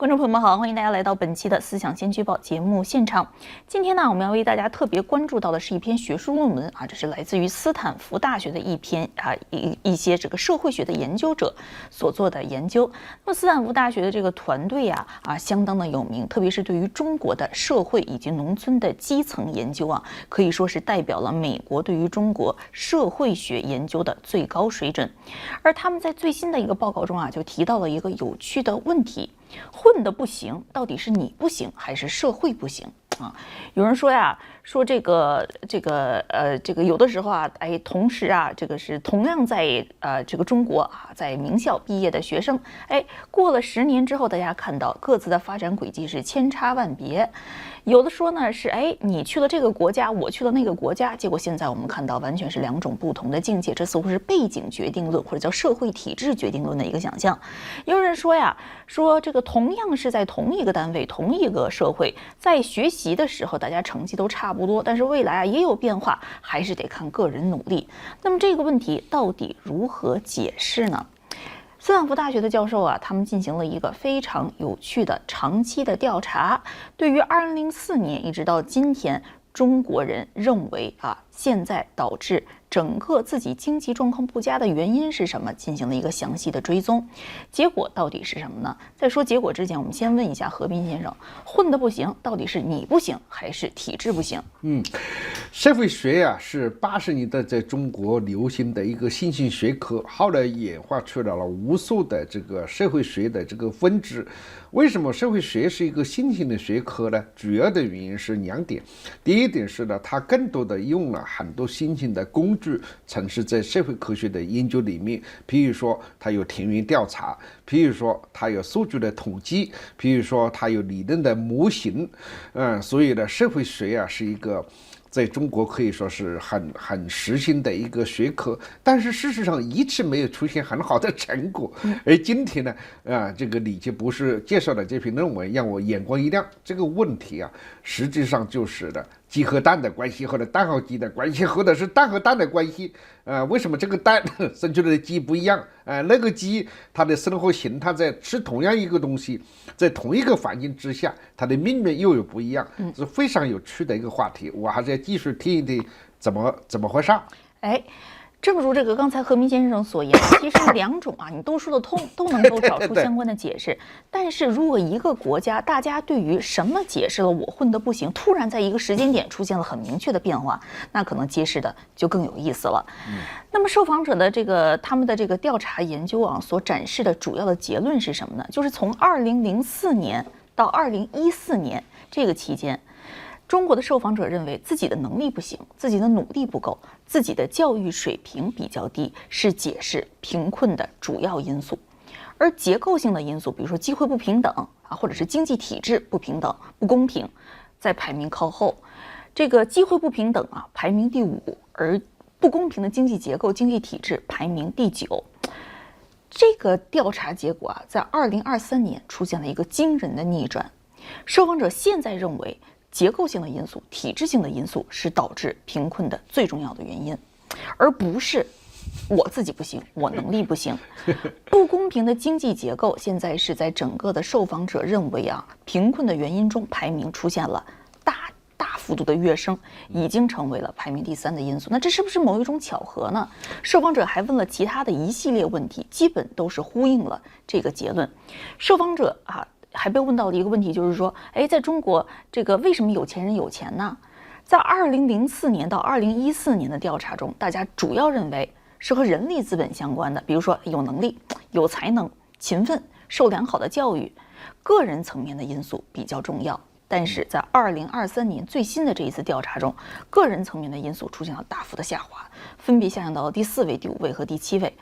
观众朋友们好，欢迎大家来到本期的思想先驱报节目现场。今天呢，我们要为大家特别关注到的是一篇学术论文啊，这是来自于斯坦福大学的一篇一些这个社会学的研究者所做的研究。那么斯坦福大学的这个团队相当的有名，特别是对于中国的社会以及农村的基层研究可以说是代表了美国对于中国社会学研究的最高水准。而他们在最新的一个报告中就提到了一个有趣的问题。混得不行，到底是你不行还是社会不行啊？有人说这个有的时候同时这个是同样在这个中国在名校毕业的学生，过了10年之后，大家看到各自的发展轨迹是千差万别。有的说呢是你去了这个国家，我去了那个国家，结果现在我们看到完全是2种不同的境界，这似乎是背景决定论或者叫社会体制决定论的一个想象。有人说这个同样是在同一个单位同一个社会，在学习的时候大家成绩都差不多，但是未来也有变化，还是得看个人努力。那么这个问题到底如何解释呢？斯坦福大学的教授他们进行了一个非常有趣的长期的调查，对于2004年一直到今天中国人认为现在导致整个自己经济状况不佳的原因是什么，进行了一个详细的追踪。结果到底是什么呢？在说结果之前，我们先问一下何斌先生，混得不行，到底是你不行还是体制不行？社会学是80年代在中国流行的一个新兴学科，后来演化出来了无数的这个社会学的这个分支。为什么社会学是一个新兴的学科呢？主要的原因是2点。第一点是呢，它更多的用了很多新兴的工具尝试在社会科学的研究里面，譬如说它有田园调查，譬如说它有数据的统计，譬如说它有理论的模型，所以呢，社会学是一个在中国可以说是很时兴的一个学科，但是事实上一直没有出现很好的成果。而今天呢，这个李杰博士介绍的这篇论文让我眼光一亮。这个问题实际上就是的鸡和蛋的关系，或者蛋和鸡的关系，或者是蛋和蛋的关系。为什么这个蛋生出来的鸡不一样？那个鸡它的生活形态在吃同样一个东西，在同一个环境之下，它的命运又有不一样，是非常有趣的一个话题。我还是要继续听一听怎么回事。正如这个刚才何明先生所言，其实2种你都说得通，都能够找出相关的解释。但是如果一个国家大家对于什么解释了我混得不行，突然在一个时间点出现了很明确的变化，那可能揭示的就更有意思了。那么受访者的他们的这个调查研究所展示的主要的结论是什么呢？就是从2004年到2014年这个期间，中国的受访者认为自己的能力不行，自己的努力不够，自己的教育水平比较低，是解释贫困的主要因素。而结构性的因素，比如说机会不平等或者是经济体制不平等、不公平，在排名靠后。这个机会不平等排名第5，而不公平的经济结构、经济体制排名第9。这个调查结果在2023年出现了一个惊人的逆转。受访者现在认为结构性的因素、体制性的因素是导致贫困的最重要的原因，而不是我自己不行，我能力不行。不公平的经济结构现在是在整个的受访者认为贫困的原因中排名出现了大幅度的跃升，已经成为了排名第3的因素。那这是不是某一种巧合呢？受访者还问了其他的一系列问题，基本都是呼应了这个结论。受访者还被问到了一个问题，就是说，在中国这个为什么有钱人有钱呢？在2004年到2014年的调查中，大家主要认为是和人力资本相关的，比如说有能力、有才能、勤奋、受良好的教育，个人层面的因素比较重要。但是在2023年最新的这一次调查中，个人层面的因素出现了大幅的下滑，分别下降到了第4位、第5位和第7位。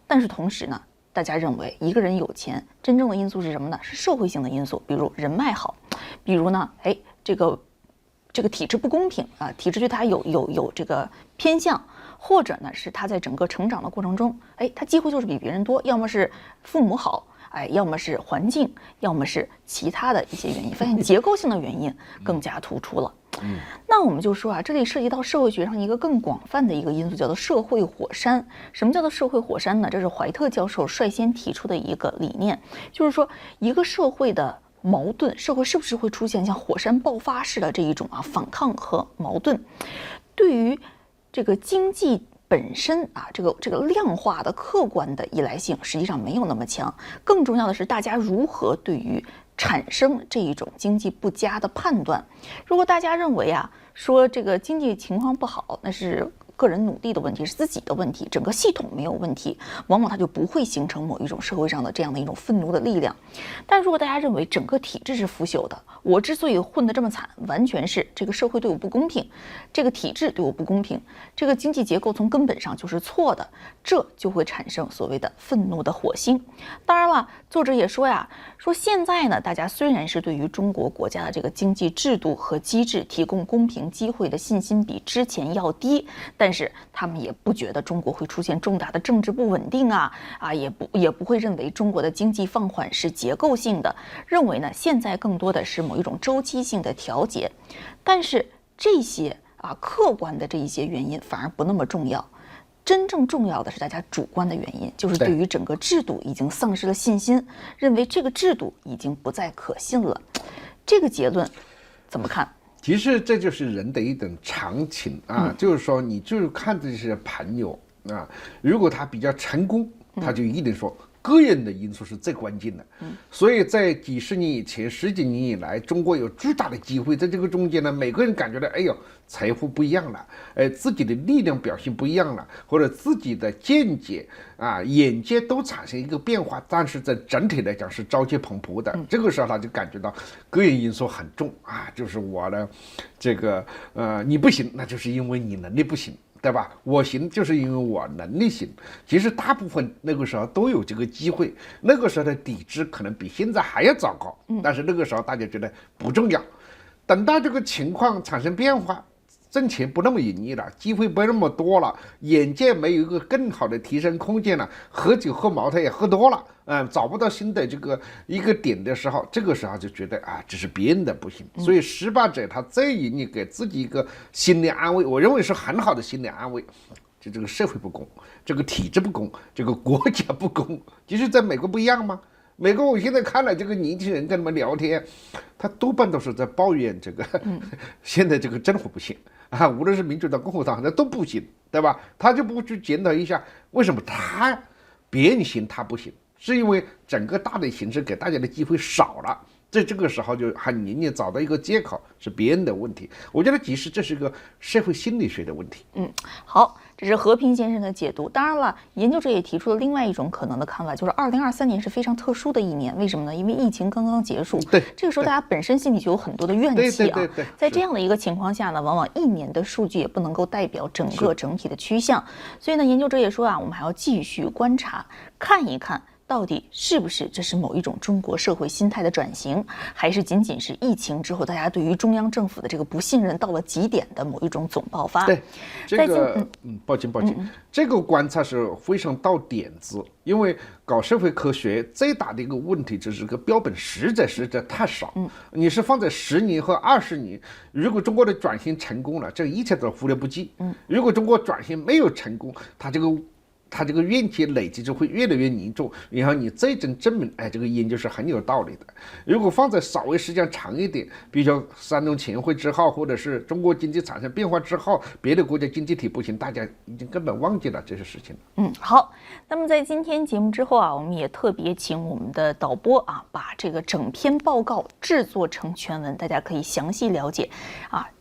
但是同时呢，大家认为一个人有钱，真正的因素是什么呢？是社会性的因素，比如人脉好，比如呢，这个体制不公平体制对他有这个偏向，或者呢是他在整个成长的过程中，他机会就是比别人多，要么是父母好，要么是环境，要么是其他的一些原因，发现结构性的原因更加突出了。那我们就说这里涉及到社会学上一个更广泛的一个因素，叫做社会火山。什么叫做社会火山呢？这是怀特教授率先提出的一个理念，就是说一个社会的矛盾，社会是不是会出现像火山爆发式的这一种反抗和矛盾？对于这个经济本身这个量化的客观的依赖性实际上没有那么强，更重要的是大家如何对于产生这一种经济不佳的判断。如果大家认为说这个经济情况不好，那是个人努力的问题，是自己的问题，整个系统没有问题，往往它就不会形成某一种社会上的这样的一种愤怒的力量。但如果大家认为整个体制是腐朽的，我之所以混得这么惨，完全是这个社会对我不公平，这个体制对我不公平，这个经济结构从根本上就是错的，这就会产生所谓的愤怒的火星。当然了，作者也说说现在呢，大家虽然是对于中国国家的这个经济制度和机制提供公平机会的信心比之前要低，但是他们也不觉得中国会出现重大的政治不稳定也不会认为中国的经济放缓是结构性的，认为呢现在更多的是某一种周期性的调节。但是这些客观的这一些原因反而不那么重要，真正重要的是大家主观的原因，就是对于整个制度已经丧失了信心，认为这个制度已经不再可信了。这个结论怎么看？其实这就是人的一种常情就是说你就是看这些朋友如果他比较成功，他就一定说个人的因素是最关键的。所以在几十年以前、十几年以来，中国有巨大的机会，在这个中间呢，每个人感觉到，哎呦，财富不一样了，自己的力量表现不一样了，或者自己的见解眼界都产生一个变化，但是在整体来讲是朝气蓬勃的。这个时候他就感觉到个人因素很重就是我的这个你不行，那就是因为你能力不行。对吧？我行就是因为我能力行。其实大部分那个时候都有这个机会，那个时候的底子可能比现在还要糟糕，但是那个时候大家觉得不重要。等到这个情况产生变化，挣钱不那么容易了，机会不那么多了，眼界没有一个更好的提升空间了，喝酒喝茅台也喝多了，找不到新的这个一个点的时候，这个时候就觉得这是别人的不行。所以失败者他最容易给自己一个心理安慰，我认为是很好的心理安慰，就这个社会不公，这个体制不公，这个国家不公。其实在美国不一样吗？美国我现在看了这个年轻人跟他们聊天，他多半都是在抱怨这个现在这个政府不行无论是民主党、共和党，那都不行，对吧？他就不去检讨一下为什么别人行他不行，是因为整个大的形势给大家的机会少了。在这个时候就很容易找到一个借口，是别人的问题。我觉得其实这是一个社会心理学的问题。好，这是和平先生的解读。当然了，研究者也提出了另外一种可能的看法，就是2023年是非常特殊的一年。为什么呢？因为疫情刚刚结束，对，这个时候大家本身心里就有很多的怨气对，在这样的一个情况下呢，往往一年的数据也不能够代表整体的趋向。所以呢，研究者也说我们还要继续观察，看一看到底是不是这是某一种中国社会心态的转型，还是仅仅是疫情之后大家对于中央政府的这个不信任到了极点的某一种总爆发？对，这个抱歉，这个观察是非常到点子。因为搞社会科学最大的一个问题就是个标本实在太少。你是放在10年和20年，如果中国的转型成功了，这一切都忽略不计。如果中国转型没有成功，它这个怨气累积就会越来越严重，然后你最终证明，这个研究是很有道理的。如果放在稍微时间长一点，比如说山东前会之后，或者是中国经济产生变化之后，别的国家经济体不行，大家已经根本忘记了这些事情了。好，那么在今天节目之后我们也特别请我们的导播把这个整篇报告制作成全文，大家可以详细了解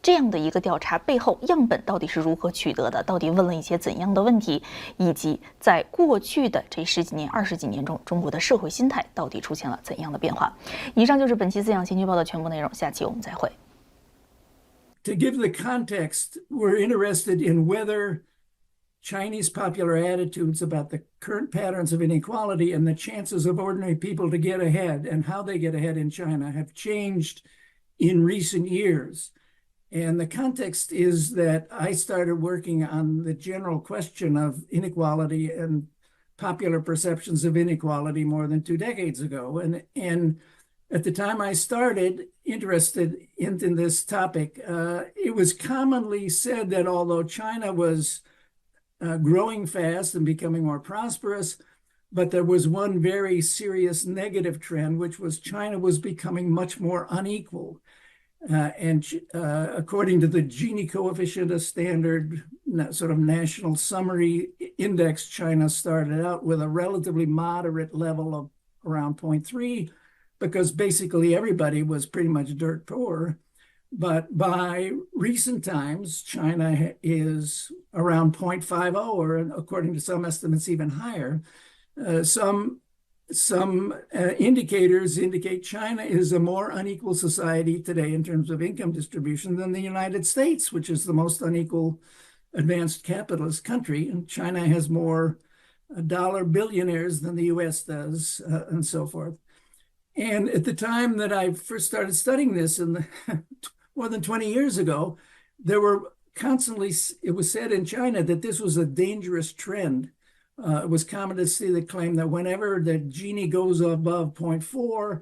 这样的一个调查背后样本到底是如何取得的，到底问了一些怎样的问题，以及在过去的这10几年、20几年中，中国的社会心态到底出现了怎样的变化。以上就是本期思想先驱报的全部内容，下期我们再会。To give the context, we're interested in whether Chinese popular attitudes about the current patterns of inequality and the chances of ordinary people to get ahead and how they get ahead in China have changed in recent years. And the context is that I started working on the general question of inequality and popular perceptions of inequality more than 2 decades ago. And at the time I started interested in this topic, it was commonly said that although China was growing fast and becoming more prosperous, But there was one very serious negative trend, which was China was becoming much more unequal. According to the Gini coefficient, a standard sort of national summary index, China started out with a relatively moderate level of around 0.3, because basically everybody was pretty much dirt poor. But by recent times, China is around 0.50, or according to some estimates, even higher. Some indicators indicate China is a more unequal society today in terms of income distribution than the United States, which is the most unequal advanced capitalist country. And China has more dollar billionaires than the US does, and so forth. And at the time that I first started studying this, more than 20 years ago, there were constantly, it was said in China that this was a dangerous trend. It was common to see the claim that whenever the Gini goes above 0.4,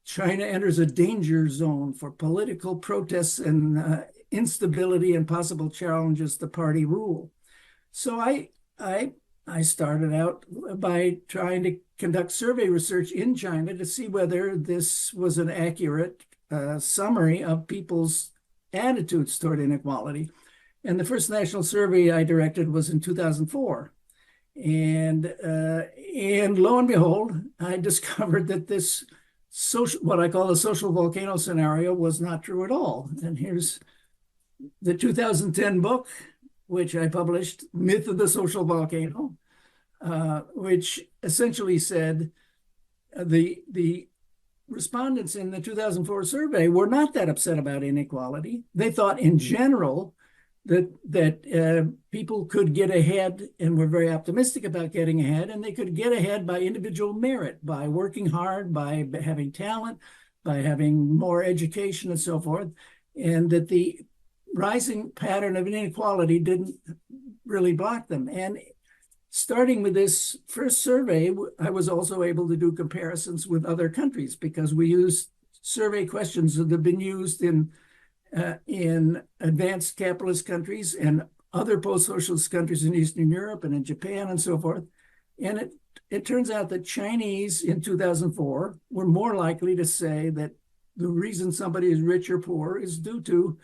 China enters a danger zone for political protests and instability and possible challenges to party rule. So I started out by trying to conduct survey research in China to see whether this was an accurate summary of people's attitudes toward inequality. And the first national survey I directed was in 2004. And lo and behold, I discovered that this what I call the social volcano scenario was not true at all. And here's the 2010 book, which I published, Myth of the Social Volcano, which essentially said the respondents in the 2004 survey were not that upset about inequality. They thought in general that people could get ahead and were very optimistic about getting ahead, and they could get ahead by individual merit, by working hard, by having talent, by having more education and so forth, and that the rising pattern of inequality didn't really block them. And starting with this first survey, I was also able to do comparisons with other countries, because we used survey questions that have been used in advanced capitalist countries and other post-socialist countries in Eastern Europe and in Japan and so forth. And it turns out that Chinese in 2004 were more likely to say that the reason somebody is rich or poor is due to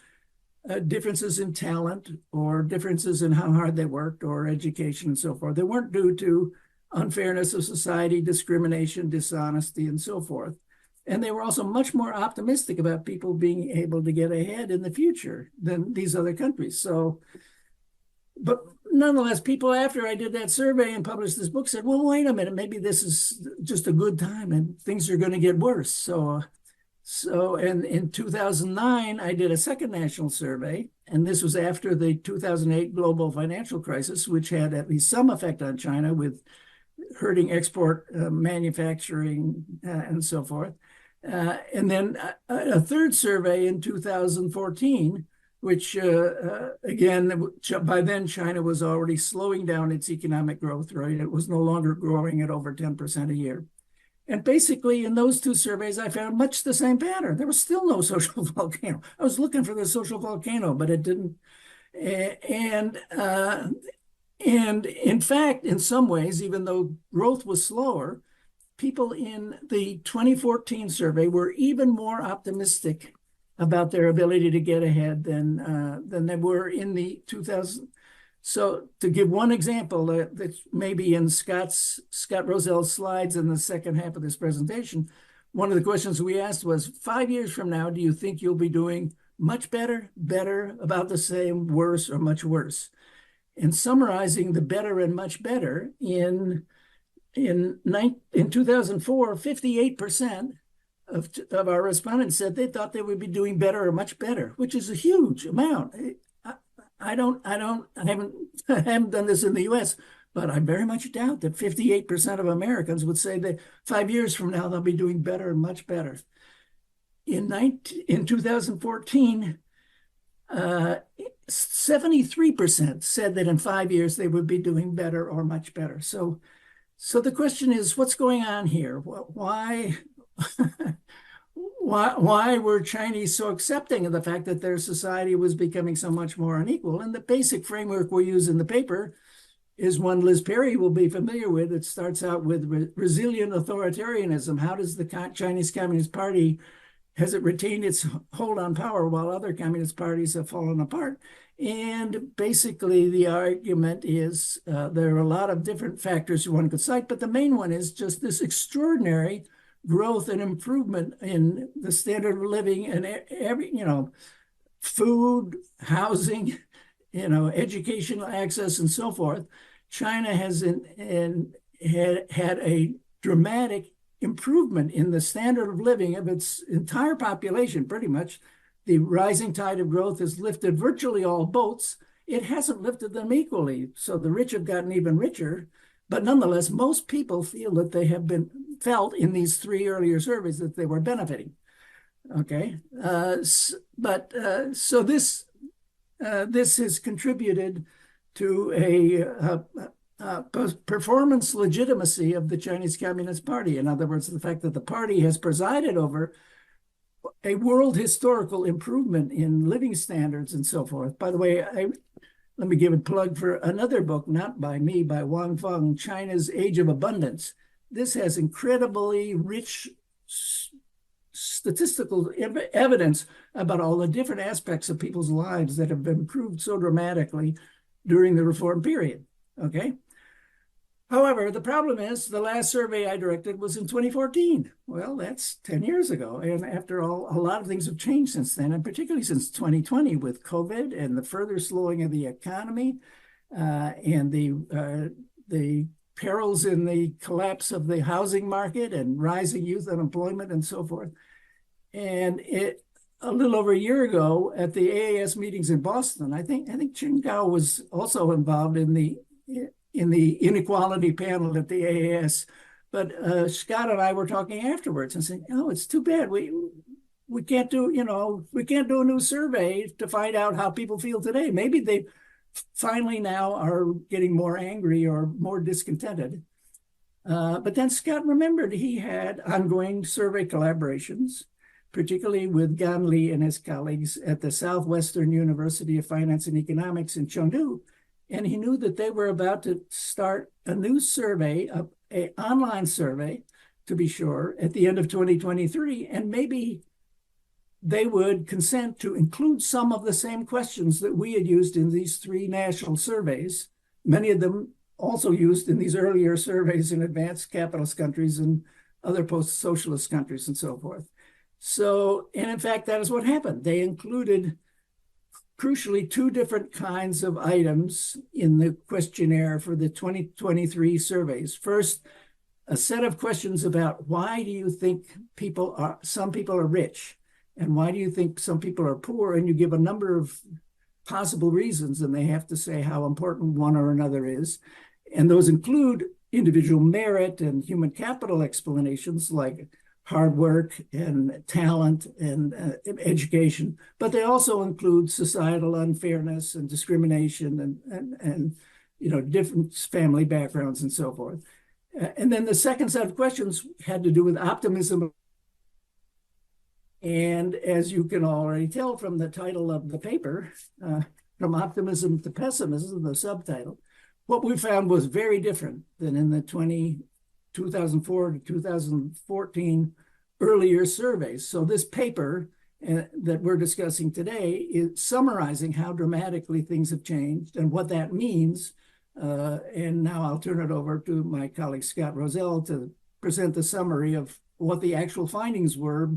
differences in talent or differences in how hard they worked or education and so forth. They weren't due to unfairness of society, discrimination, dishonesty, and so forth. And they were also much more optimistic about people being able to get ahead in the future than these other countries. So, but nonetheless, people after I did that survey and published this book said, well, wait a minute, maybe this is just a good time and things are going to get worse. So and in 2009, I did a second national survey, and this was after the 2008 global financial crisis, which had at least some effect on China with hurting export manufacturing and so forth. And then a third survey in 2014, which again, by then China was already slowing down its economic growth rate. It was no longer growing at over 10% a year. And basically in those two surveys, I found much the same pattern. There was still no social volcano. I was looking for the social volcano, but it didn't. And in fact, in some ways, even though growth was slower, people in the 2014 survey were even more optimistic about their ability to get ahead than they were in the 2000. So to give one example that's maybe in Scott Rozell's slides in the second half of this presentation, one of the questions we asked was, 5 years from now, do you think you'll be doing much better, about the same, worse, or much worse? And summarizing the better and much better, in 2004, 58% of our respondents said they thought they would be doing better or much better, which is a huge amount. I haven't done this in the US, but I very much doubt that 58% of Americans would say that 5 years from now, they'll be doing better and much better. In 2014, 73% said that in 5 years, they would be doing better or much better. So the question is, what's going on here? Why were Chinese so accepting of the fact that their society was becoming so much more unequal? And the basic framework we use in the paper is one Liz Perry will be familiar with. It starts out with resilient authoritarianism. How does the Chinese Communist Party, has it retained its hold on power while other communist parties have fallen apart? And basically the argument is there are a lot of different factors one could cite, but the main one is just this extraordinary growth and improvement in the standard of living and every, food, housing, educational access and so forth. China has had a dramatic improvement in the standard of living of its entire population, pretty much. The rising tide of growth has lifted virtually all boats. It hasn't lifted them equally. So the rich have gotten even richer. But nonetheless, most people feel that they have been felt in these three earlier surveys that they were benefiting. Okay. So this has contributed to a performance legitimacy of the Chinese Communist Party. In other words, the fact that the party has presided over a world historical improvement in living standards and so forth. By the way, let me give a plug for another book, not by me, by Wang Feng, China's Age of Abundance. This has incredibly rich statistical evidence about all the different aspects of people's lives that have improved so dramatically during the reform period, okay? However, the problem is the last survey I directed was in 2014. Well, that's 10 years ago. And after all, a lot of things have changed since then, and particularly since 2020 with COVID and the further slowing of the economy and the perils in the collapse of the housing market and rising youth unemployment and so forth. And a little over a year ago at the AAS meetings in Boston, I think Qin Gao was also involved in the inequality panel at the AAS. But Scott and I were talking afterwards and saying, "Oh, it's too bad. We can't do a new survey to find out how people feel today. Maybe they finally now are getting more angry or more discontented." But then Scott remembered he had ongoing survey collaborations, particularly with Gan Li and his colleagues at the Southwestern University of Finance and Economics in Chengdu. And he knew that they were about to start a new survey, an online survey, to be sure, at the end of 2023. And maybe they would consent to include some of the same questions that we had used in these three national surveys, many of them also used in these earlier surveys in advanced capitalist countries and other post-socialist countries and so forth. So, and in fact, that is what happened. They included, crucially, two different kinds of items in the questionnaire for the 2023 surveys. First, a set of questions about why do you think some people are rich, and why do you think some people are poor? And you give a number of possible reasons, and they have to say how important one or another is. And those include individual merit and human capital explanations like hard work and talent and education, but they also include societal unfairness and discrimination and different family backgrounds and so forth. And then the second set of questions had to do with optimism. And as you can already tell from the title of the paper, From Optimism to Pessimism, the subtitle, what we found was very different than in the 2004 to 2014 earlier surveys. So this paper that we're discussing today is summarizing how dramatically things have changed and what that means. And now I'll turn it over to my colleague Scott Rozelle to present the summary of what the actual findings were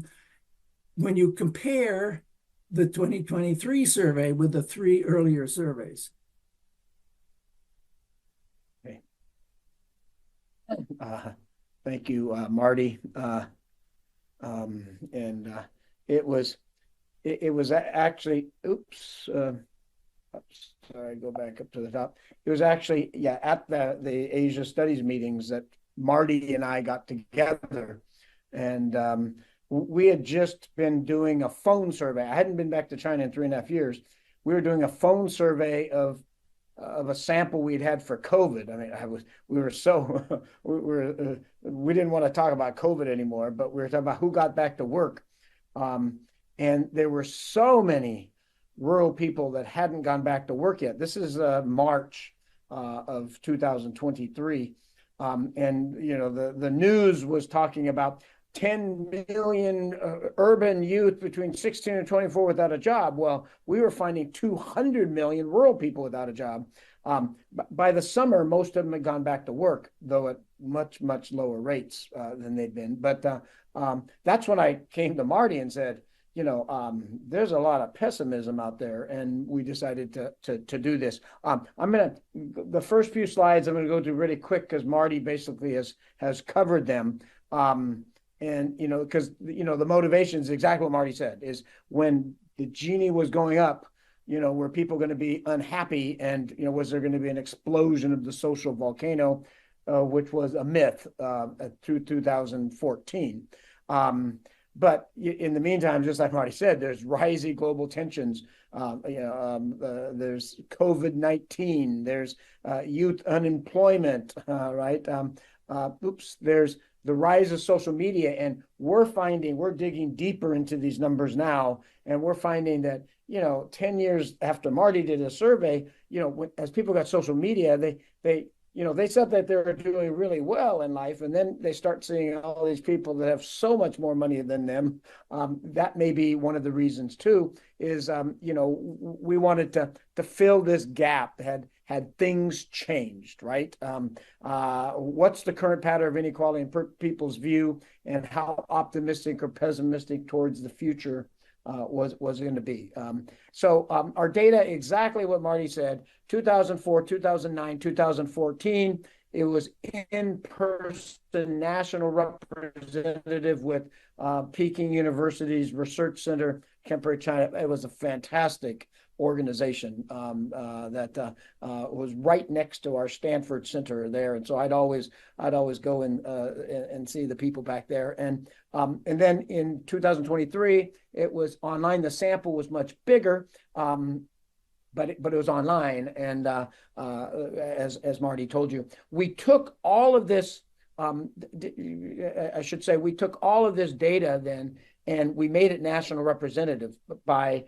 when you compare the 2023 survey with the three earlier surveys. Okay. Thank you, Marty. It was actually, sorry, go back up to the top. It was actually, at the Asia Studies meetings that Marty and I got together, and we had just been doing a phone survey. I hadn't been back to China in 3.5 years. We were doing a phone survey of a sample we'd had for COVID. I mean, we didn't want to talk about COVID anymore, but we were talking about who got back to work. And there were so many rural people that hadn't gone back to work yet. This is March of 2023. And the news was talking about 10 million urban youth between 16 and 24 without a job. Well, we were finding 200 million rural people without a job. By the summer, most of them had gone back to work, though at much, much lower rates than they'd been. But that's when I came to Marty and said, there's a lot of pessimism out there, and we decided to do this. The first few slides I'm gonna go through really quick because Marty basically has covered them. And because the motivation is exactly what Marty said, is when the genie was going up, were people going to be unhappy, and was there going to be an explosion of the social volcano, which was a myth through 2014. But in the meantime, just like Marty said, there's rising global tensions. There's COVID-19. There's youth unemployment. Right? There's the rise of social media, and we're digging deeper into these numbers now, and we're finding that 10 years after Marty did a survey, as people got social media, they said that they're doing really well in life, and then they start seeing all these people that have so much more money than them. That may be one of the reasons too. Is we wanted to fill this gap. Had things changed, right? What's the current pattern of inequality in people's view, and how optimistic or pessimistic towards the future was going to be. So our data, exactly what Marty said, 2004, 2009, 2014, it was in-person national representative with Peking University's Research Center, Kemper, China. It was a fantastic organization that was right next to our Stanford Center there, and so I'd always go and see the people back there. And then in 2023, it was online. The sample was much bigger, but it was online. And as Marty told you, we took all of this. I should say we took all of this data then, and we made it national representative by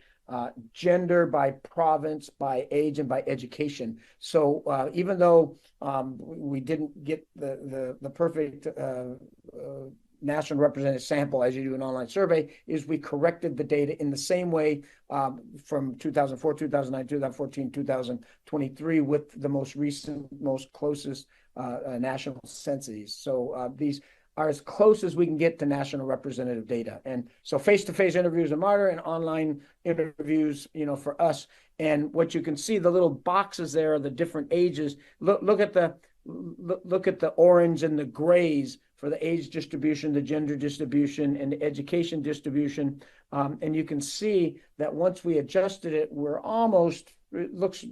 gender, by province, by age, and by education. So even though we didn't get the perfect national representative sample as you do an online survey, is we corrected the data in the same way from 2004, 2009, 2014, 2023 with the most recent, most closest national censuses. So these are as close as we can get to national representative data. And so face-to-face interviews are Martyr, and online interviews, for us. And what you can see, the little boxes there are the different ages. Look at the orange and the grays for the age distribution, the gender distribution, and the education distribution. And you can see that once we adjusted it, it looks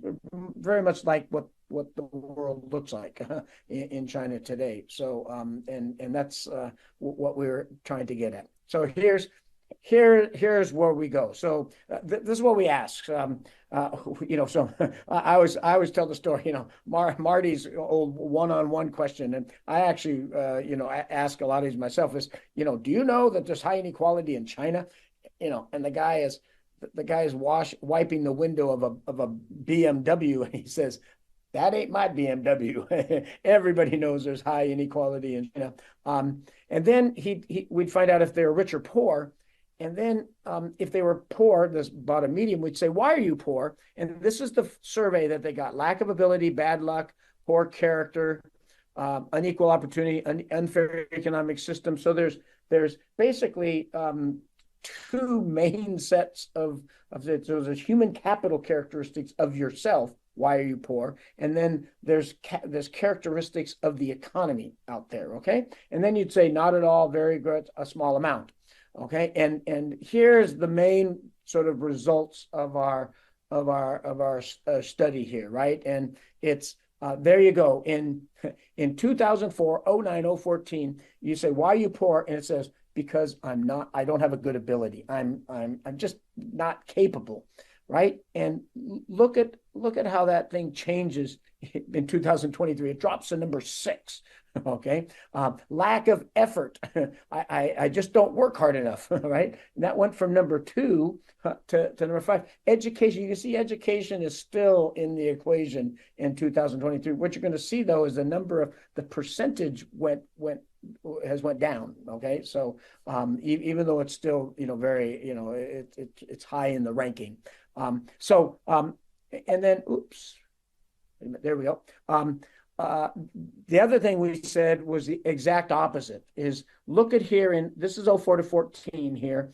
very much like what the world looks like in China today. So, and that's what we're trying to get at. So here's where we go. So this is what we ask. So I always tell the story. Marty's old one-on-one question, and I actually I ask a lot of these myself. Is do you know that there's high inequality in China? And the guy is wiping the window of a BMW, and he says, "That ain't my BMW." Everybody knows there's high inequality in China. And then we'd find out if they're rich or poor. And then if they were poor, this bottom medium, we'd say, "Why are you poor?" And this is the survey that they got: lack of ability, bad luck, poor character, unequal opportunity, unfair economic system. So there's basically two main sets of so there's human capital characteristics of yourself. Why are you poor? And then there's characteristics of the economy out there. Okay, and then you'd say not at all, very good, a small amount. Okay, and here's the main sort of results of our study here, right? And it's there you go. In 2004, 09, 014, you say, "Why are you poor?" And it says, "Because I don't have a good ability. I'm just not capable." Right? And look at how that thing changes in 2023. It drops to number 6. Okay. Lack of effort. I just don't work hard enough, right? And that went from number 2 to number 5. Education. You can see education is still in the equation in 2023. What you're going to see, though, is the percentage has went down. Okay. So even though it's still, very, it's high in the ranking. And then, oops, there we go. The other thing we said was the exact opposite. Is look at here, and this is 04 to 14 here.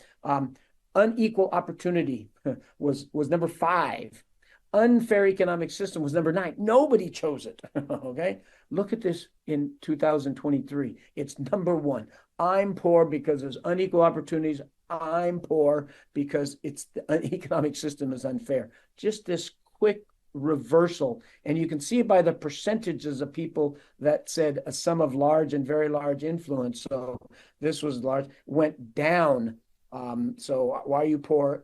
Unequal opportunity was number 5. Unfair economic system was number 9. Nobody chose it. Okay, look at this in 2023. It's number 1. I'm poor because there's unequal opportunities. I'm poor because the economic system is unfair. Just this quick reversal, and you can see it by the percentages of people that said a sum of large and very large influence. So this was large, went down. So why are you poor?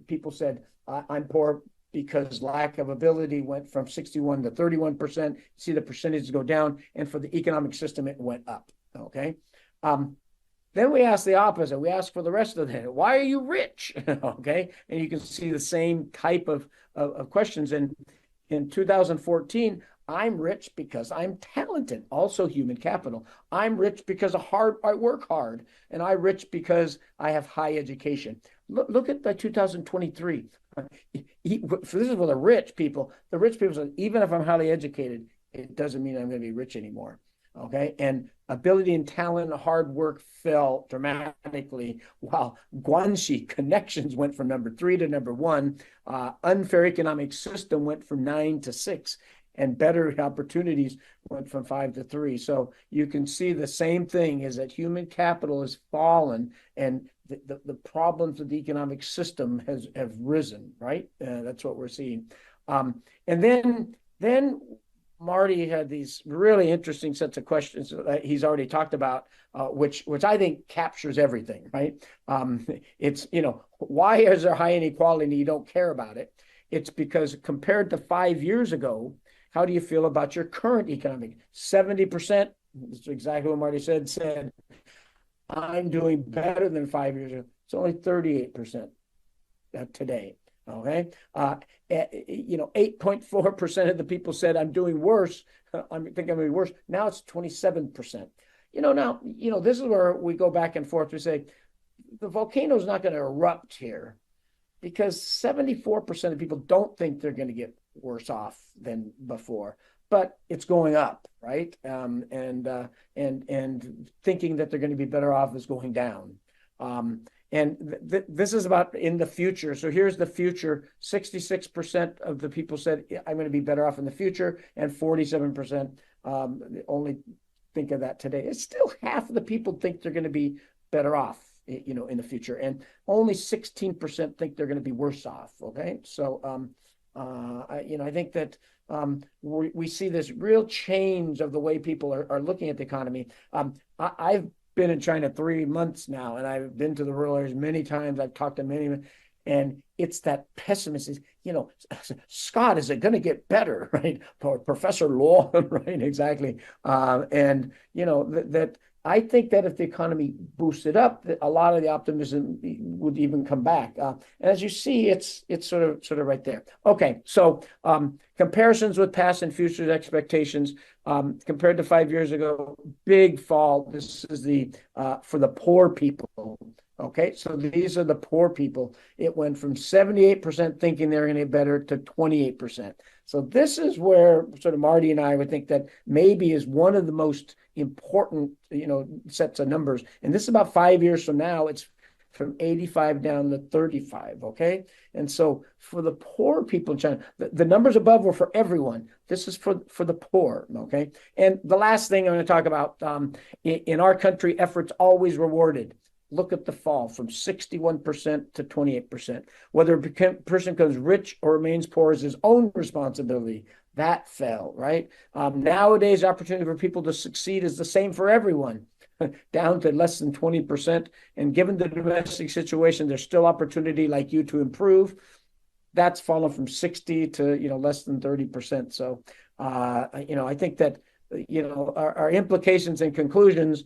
People said I'm poor because lack of ability, went from 61 to 31%. See the percentages go down, and for the economic system it went up. Okay. Then we ask the opposite. We ask for the rest of the day. Why are you rich? Okay. And you can see the same type of questions. And in 2014, I'm rich because I'm talented, also human capital. I'm rich because I work hard. And I'm rich because I have high education. Look at the 2023. This is for the rich people. The rich people said, even if I'm highly educated, it doesn't mean I'm going to be rich anymore. Okay. And ability and talent and hard work fell dramatically, while guanxi, connections, went from number 3 to number 1. Unfair economic system went from 9 to 6, and better opportunities went from 5 to 3. So you can see the same thing is that human capital has fallen, and the problems of the economic system have risen, right? That's what we're seeing. And then Marty had these really interesting sets of questions that he's already talked about, which I think captures everything, right? It's, why is there high inequality and you don't care about it? It's because compared to 5 years ago, how do you feel about your current economic? 70%, that's exactly what Marty said, I'm doing better than 5 years ago. It's only 38% today. Okay. 8.4% of the people said I'm doing worse. I think I'm doing worse. Now it's 27%. This is where we go back and forth. We say the volcano is not going to erupt here because 74% of people don't think they're going to get worse off than before, but it's going up, right? And thinking that they're going to be better off is going down. And this is about in the future. So here's the future. 66% of the people said, I'm going to be better off in the future. And 47% only think of that today. It's still half of the people think they're going to be better off, in the future. And only 16% think they're going to be worse off. Okay. So, I think that we see this real change of the way people are looking at the economy. I've been in China 3 months now, and I've been to the rural areas many times. I've talked to many, and it's that pessimism. Scott, is it going to get better, right? Professor Law, right? Exactly. That I think that if the economy boosted up, a lot of the optimism would even come back. And as you see, it's sort of right there. Okay, so comparisons with past and future expectations compared to 5 years ago, big fall. This is for the poor people. Okay, so these are the poor people. It went from 78% thinking they're going to get better to 28%. So this is where sort of Marty and I would think that maybe is one of the most important, sets of numbers. And this is about 5 years from now. It's from 85 down to 35. Okay. And so for the poor people in China, the numbers above were for everyone. This is for the poor. Okay. And the last thing I'm going to talk about, in our country, effort's always rewarded. Look at the fall from 61% to 28%. Whether a person becomes rich or remains poor is his own responsibility. That fell, right? Nowadays, opportunity for people to succeed is the same for everyone, down to less than 20%. And given the domestic situation, there's still opportunity like you to improve. That's fallen from 60 to less than 30%. So, I think that our implications and conclusions,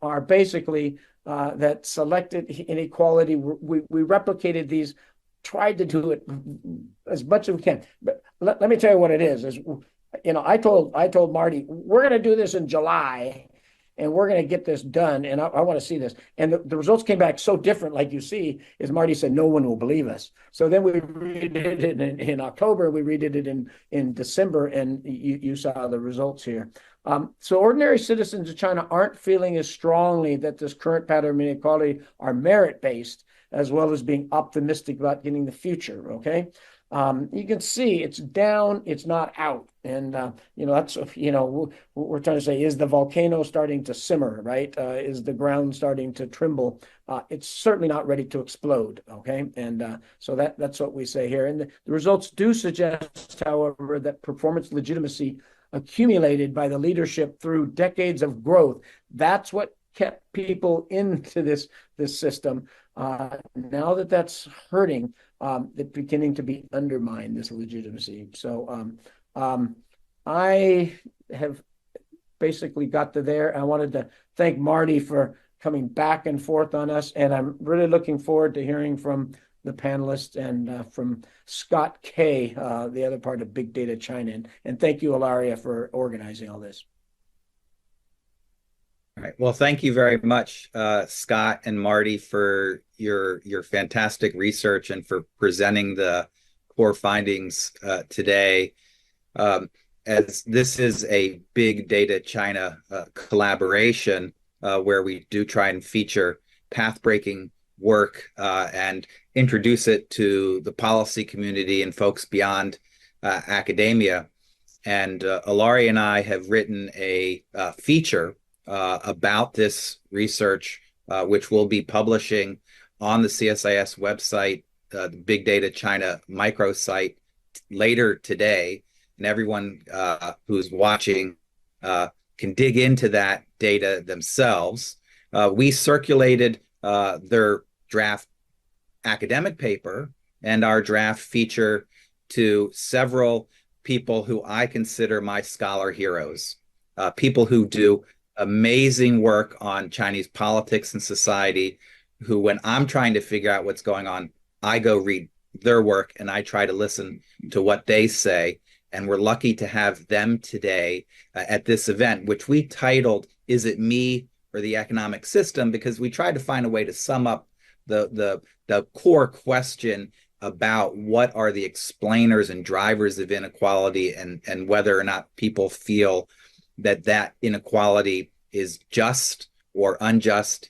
are basically that selected inequality, we replicated these, tried to do it as much as we can. But let me tell you what it is, I told Marty, we're going to do this in July and we're going to get this done. And I want to see this. And the results came back so different, like you see, as Marty said, no one will believe us. So then we redid it in October, we redid it in December, and you saw the results here. So ordinary citizens of China aren't feeling as strongly that this current pattern of inequality are merit-based, as well as being optimistic about getting the future, okay? You can see it's down, it's not out. And, that's, what we're trying to say, is the volcano starting to simmer, right? Is the ground starting to tremble? It's certainly not ready to explode, okay? And so that's what we say here. And the results do suggest, however, that performance legitimacy accumulated by the leadership through decades of growth, that's what kept people into this system. Now that that's hurting, it's beginning to be undermined, this legitimacy. So I have basically got to there. I wanted to thank Marty for coming back and forth on us, and I'm really looking forward to hearing from the panelists and from Scott Kay, the other part of Big Data China. And thank you, Ilaria, for organizing all this. All right. Well, thank you very much, Scott and Marty, for your fantastic research and for presenting the core findings today. As this is a Big Data China collaboration where we do try and feature path-breaking work and introduce it to the policy community and folks beyond academia. And Ilaria and I have written a feature about this research, which we'll be publishing on the CSIS website, the Big Data China microsite later today. And everyone who's watching can dig into that data themselves. We circulated their draft academic paper and our draft feature to several people who I consider my scholar heroes, people who do amazing work on Chinese politics and society, who, when I'm trying to figure out what's going on, I go read their work and I try to listen to what they say. And we're lucky to have them today at this event, which we titled, Is It Me or the Economic System? Because we tried to find a way to sum up the core question about what are the explainers and drivers of inequality, and whether or not people feel that inequality is just or unjust.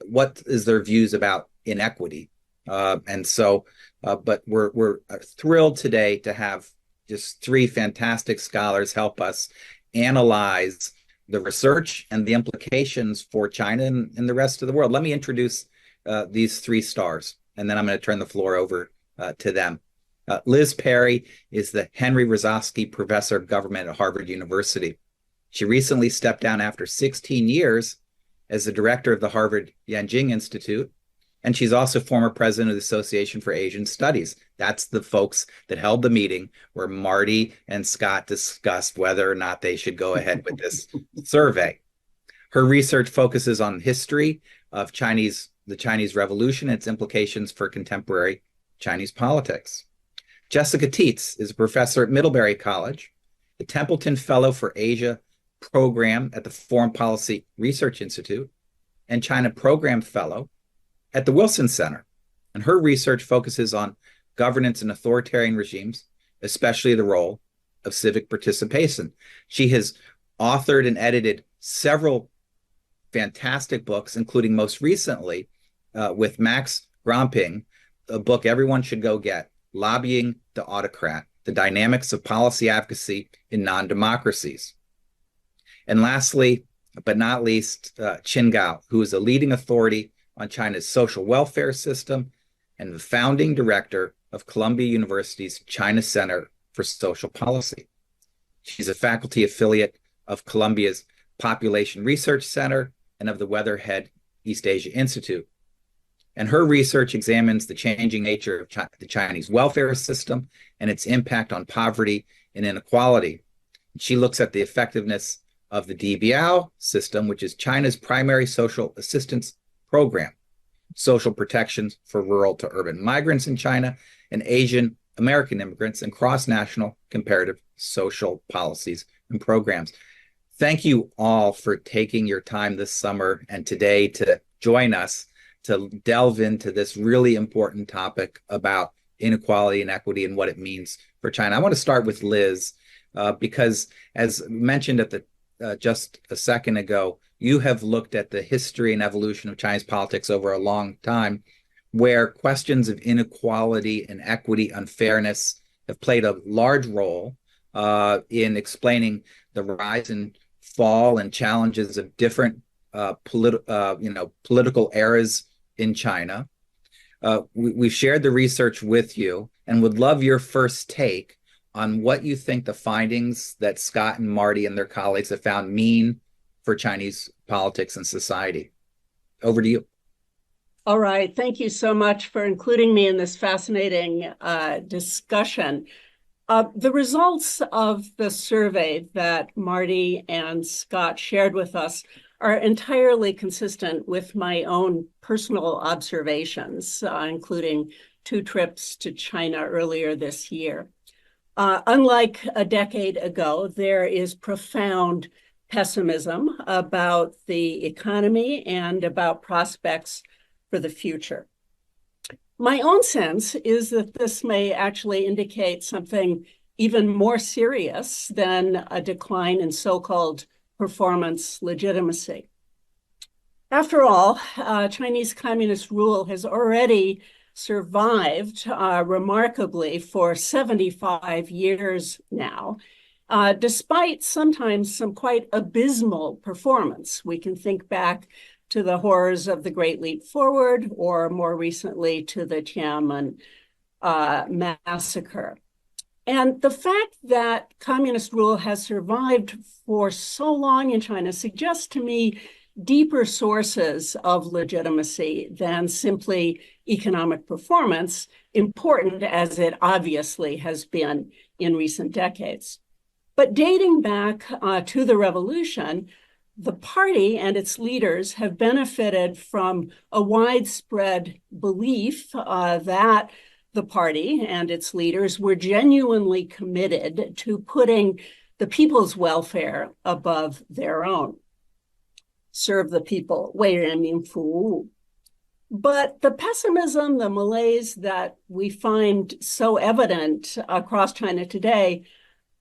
What is their views about inequity? But we're thrilled today to have just three fantastic scholars help us analyze the research and the implications for China and the rest of the world. Let me introduce these three stars, and then I'm going to turn the floor over to them. Liz Perry is the Henry Rosofsky Professor of Government at Harvard University. She recently stepped down after 16 years as the director of the Harvard Yanjing Institute, and she's also former president of the Association for Asian Studies. That's the folks that held the meeting where Marty and Scott discussed whether or not they should go ahead with this survey. Her research focuses on history of the Chinese Revolution and its implications for contemporary Chinese politics. Jessica Tietz is a professor at Middlebury College, the Templeton Fellow for Asia Program at the Foreign Policy Research Institute, and China Program Fellow at the Wilson Center. And her research focuses on governance in authoritarian regimes, especially the role of civic participation. She has authored and edited several fantastic books, including most recently with Max Gromping, a book everyone should go get, Lobbying the Autocrat, The Dynamics of Policy Advocacy in Non-Democracies. And lastly, but not least, Qin Gao, who is a leading authority on China's social welfare system and the founding director of Columbia University's China Center for Social Policy. She's a faculty affiliate of Columbia's Population Research Center and of the Weatherhead East Asia Institute. And her research examines the changing nature of the Chinese welfare system and its impact on poverty and inequality. She looks at the effectiveness of the DBL system, which is China's primary social assistance program, social protections for rural to urban migrants in China and Asian American immigrants, and cross-national comparative social policies and programs. Thank you all for taking your time this summer and today to join us to delve into this really important topic about inequality and equity and what it means for China. I want to start with Liz, because as mentioned at the just a second ago, you have looked at the history and evolution of Chinese politics over a long time, where questions of inequality and equity, unfairness have played a large role in explaining the rise and fall and challenges of different political eras in China. We've shared the research with you and would love your first take on what you think the findings that Scott and Marty and their colleagues have found mean for Chinese politics and society. Over to you. All right. Thank you so much for including me in this fascinating discussion. The results of the survey that Marty and Scott shared with us are entirely consistent with my own personal observations, including 2 trips to China earlier this year. Unlike a decade ago, there is profound pessimism about the economy and about prospects for the future. My own sense is that this may actually indicate something even more serious than a decline in so-called performance legitimacy. After all, Chinese communist rule has already survived remarkably for 75 years now, despite sometimes some quite abysmal performance. We can think back to the horrors of the Great Leap Forward, or more recently to the Tiananmen massacre. And the fact that communist rule has survived for so long in China suggests to me deeper sources of legitimacy than simply economic performance, important as it obviously has been in recent decades. But dating back to the revolution, the party and its leaders have benefited from a widespread belief that the party and its leaders were genuinely committed to putting the people's welfare above their own. Serve the people, 为人民服务. But the pessimism, the malaise that we find so evident across China today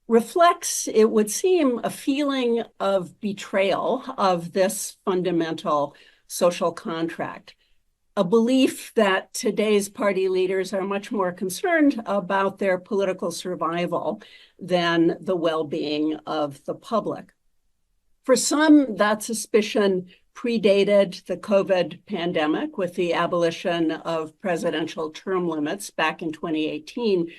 reflects, it would seem, a feeling of betrayal of this fundamental social contract, a belief that today's party leaders are much more concerned about their political survival than the well-being of the public. For some, that suspicion predated the COVID pandemic with the abolition of presidential term limits back in 2018.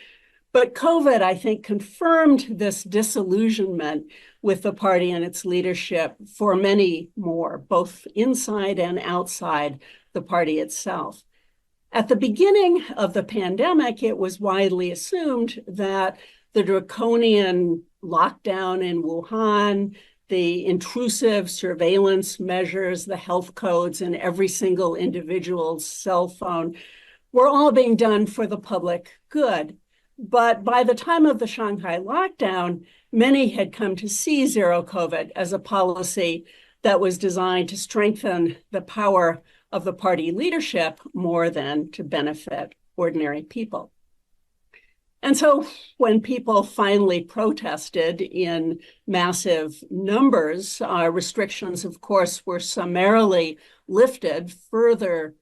But COVID, I think, confirmed this disillusionment with the party and its leadership for many more, both inside and outside the party itself. At the beginning of the pandemic, it was widely assumed that the draconian lockdown in Wuhan, the intrusive surveillance measures, the health codes in every single individual's cell phone were all being done for the public good. But by the time of the Shanghai lockdown, many had come to see zero COVID as a policy that was designed to strengthen the power of the party leadership more than to benefit ordinary people. And so when people finally protested in massive numbers, restrictions, of course, were summarily lifted, further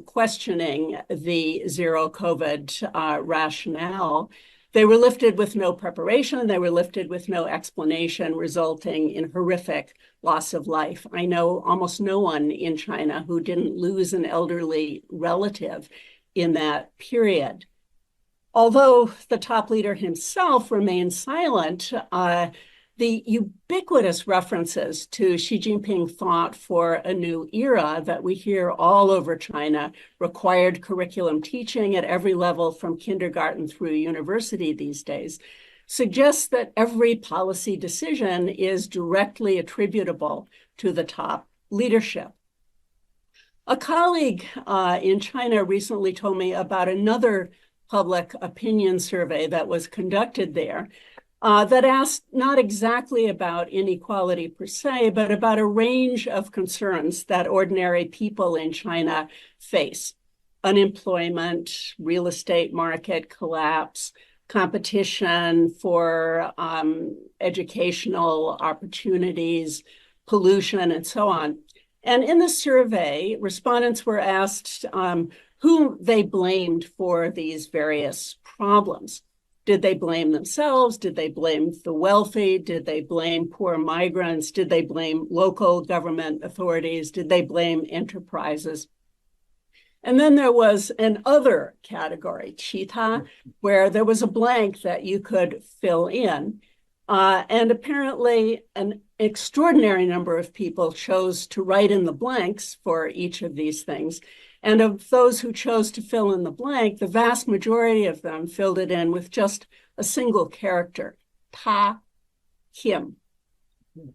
questioning the zero COVID rationale. They were lifted with no preparation. They were lifted with no explanation, resulting in horrific loss of life. I know almost no one in China who didn't lose an elderly relative in that period. Although the top leader himself remained silent, the ubiquitous references to Xi Jinping thought for a new era that we hear all over China, required curriculum teaching at every level from kindergarten through university these days, suggests that every policy decision is directly attributable to the top leadership. A colleague in China recently told me about another public opinion survey that was conducted there that asked not exactly about inequality per se, but about a range of concerns that ordinary people in China face: unemployment, real estate market collapse, competition for educational opportunities, pollution, and so on. And in the survey, respondents were asked who they blamed for these various problems. Did they blame themselves? Did they blame the wealthy? Did they blame poor migrants? Did they blame local government authorities? Did they blame enterprises? And then there was an other category, Qita, where there was a blank that you could fill in. And apparently an extraordinary number of people chose to write in the blanks for each of these things. And of those who chose to fill in the blank, the vast majority of them filled it in with just a single character, ta, him.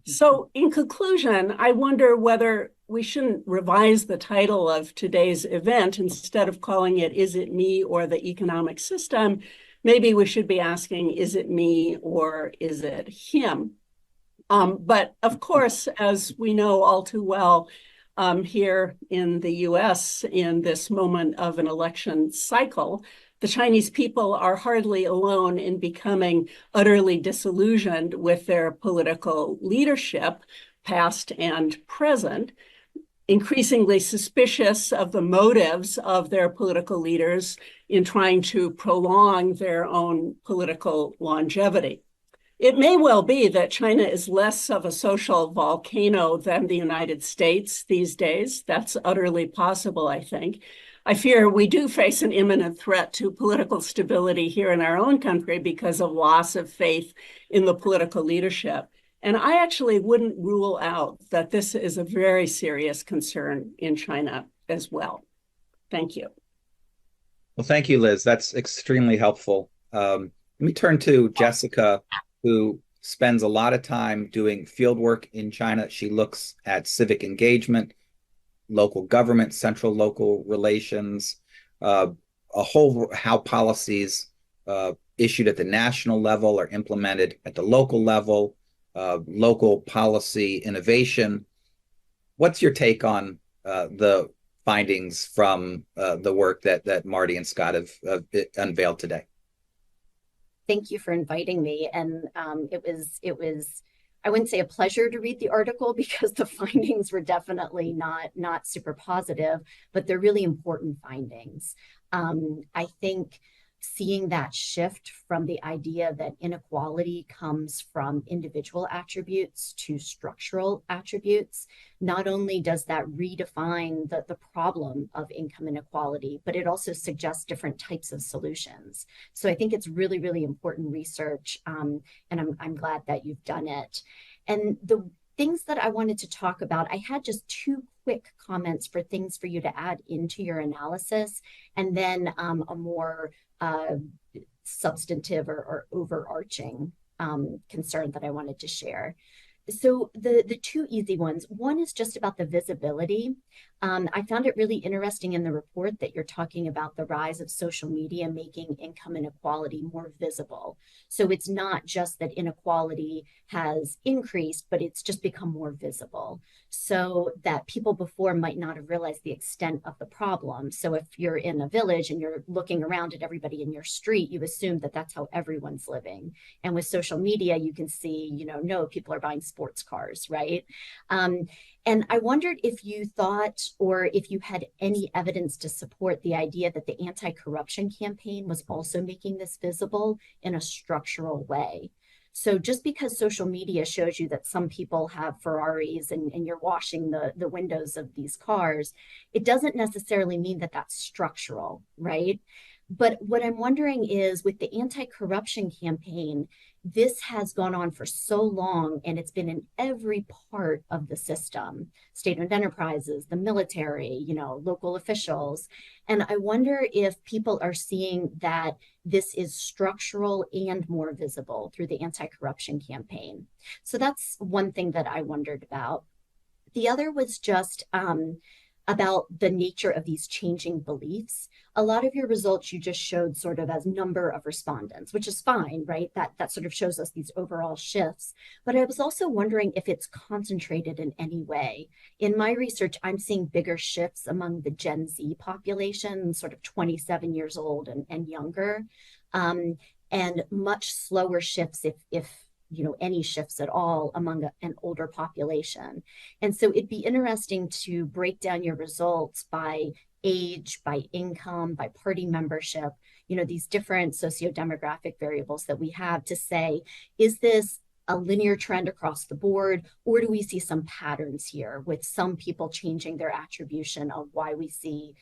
So in conclusion, I wonder whether we shouldn't revise the title of today's event. Instead of calling it, "Is it me or the economic system?" Maybe we should be asking, is it me or is it him? But of course, as we know all too well, here in the US, in this moment of an election cycle, the Chinese people are hardly alone in becoming utterly disillusioned with their political leadership, past and present, increasingly suspicious of the motives of their political leaders in trying to prolong their own political longevity. It may well be that China is less of a social volcano than the United States these days. That's utterly possible, I think. I fear we do face an imminent threat to political stability here in our own country because of loss of faith in the political leadership. And I actually wouldn't rule out that this is a very serious concern in China as well. Thank you. Well, thank you, Liz. That's extremely helpful. Let me turn to Jessica, who spends a lot of time doing field work in China. She looks at civic engagement, local government, central local relations, a whole how policies issued at the national level are implemented at the local level, local policy innovation. What's your take on the findings from the work that Marty and Scott have unveiled today? Thank you for inviting me. And it was, I wouldn't say a pleasure to read the article because the findings were definitely not super positive, but they're really important findings. I think seeing that shift from the idea that inequality comes from individual attributes to structural attributes, not only does that redefine the problem of income inequality, but it also suggests different types of solutions. So I think it's really, really important research, and I'm glad that you've done it. And the things that I wanted to talk about, I had just two quick comments for things for you to add into your analysis, and then a more substantive or overarching concern that I wanted to share. So the two easy ones, one is just about the visibility. I found it really interesting in the report that you're talking about the rise of social media making income inequality more visible. So it's not just that inequality has increased, but it's just become more visible, so that people before might not have realized the extent of the problem. So if you're in a village and you're looking around at everybody in your street, you assume that that's how everyone's living. And with social media, you can see, no, people are buying sports cars, right? And I wondered if you thought, or if you had any evidence to support the idea that the anti-corruption campaign was also making this visible in a structural way. So just because social media shows you that some people have Ferraris and you're washing the windows of these cars, it doesn't necessarily mean that that's structural, right? But what I'm wondering is, with the anti-corruption campaign, this has gone on for so long, and it's been in every part of the system, state-owned enterprises, the military, local officials. And I wonder if people are seeing that this is structural and more visible through the anti-corruption campaign. So that's one thing that I wondered about. The other was just about the nature of these changing beliefs. A lot of your results you just showed sort of as number of respondents, which is fine, right? That sort of shows us these overall shifts. But I was also wondering if it's concentrated in any way. In my research, I'm seeing bigger shifts among the Gen Z population, sort of 27 years old and younger, and much slower shifts if any shifts at all among an older population. And so it'd be interesting to break down your results by age, by income, by party membership, these different socio-demographic variables that we have to say, is this a linear trend across the board, or do we see some patterns here with some people changing their attribution of why we see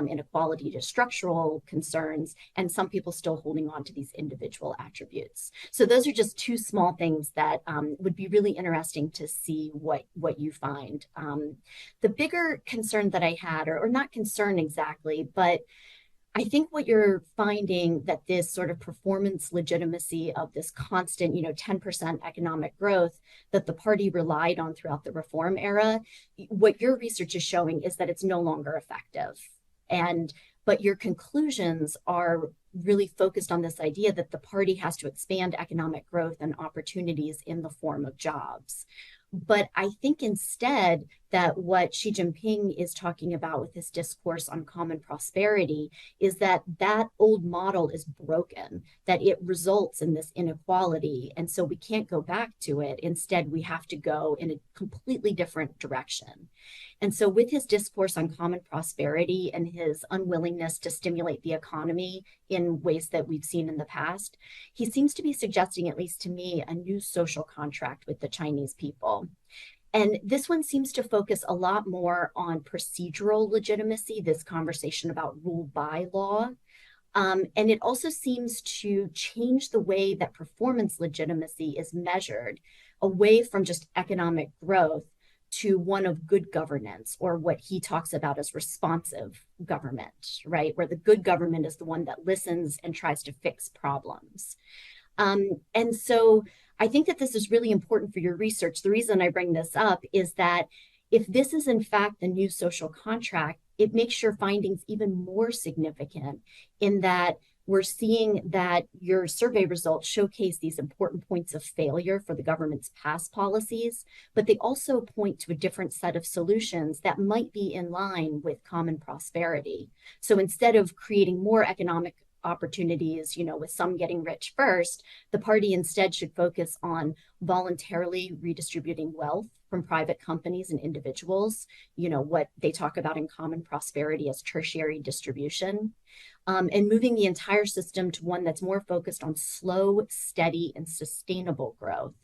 inequality to structural concerns, and some people still holding on to these individual attributes? So those are just two small things that would be really interesting to see what you find. The bigger concern that I had, or not concern exactly, but I think what you're finding, that this sort of performance legitimacy of this constant, 10% economic growth that the party relied on throughout the reform era, what your research is showing is that it's no longer effective. But your conclusions are really focused on this idea that the party has to expand economic growth and opportunities in the form of jobs. But I think instead that what Xi Jinping is talking about with his discourse on common prosperity is that old model is broken, that it results in this inequality. And so we can't go back to it. Instead, we have to go in a completely different direction. And so with his discourse on common prosperity and his unwillingness to stimulate the economy in ways that we've seen in the past, he seems to be suggesting, at least to me, a new social contract with the Chinese people. And this one seems to focus a lot more on procedural legitimacy, this conversation about rule by law. And it also seems to change the way that performance legitimacy is measured away from just economic growth to one of good governance, or what he talks about as responsive government, right? Where the good government is the one that listens and tries to fix problems. And so I think that this is really important for your research. The reason I bring this up is that if this is in fact the new social contract, it makes your findings even more significant in that we're seeing that your survey results showcase these important points of failure for the government's past policies, but they also point to a different set of solutions that might be in line with common prosperity. So instead of creating more economic opportunities, with some getting rich first, the party instead should focus on voluntarily redistributing wealth from private companies and individuals, what they talk about in common prosperity as tertiary distribution, and moving the entire system to one that's more focused on slow, steady, and sustainable growth.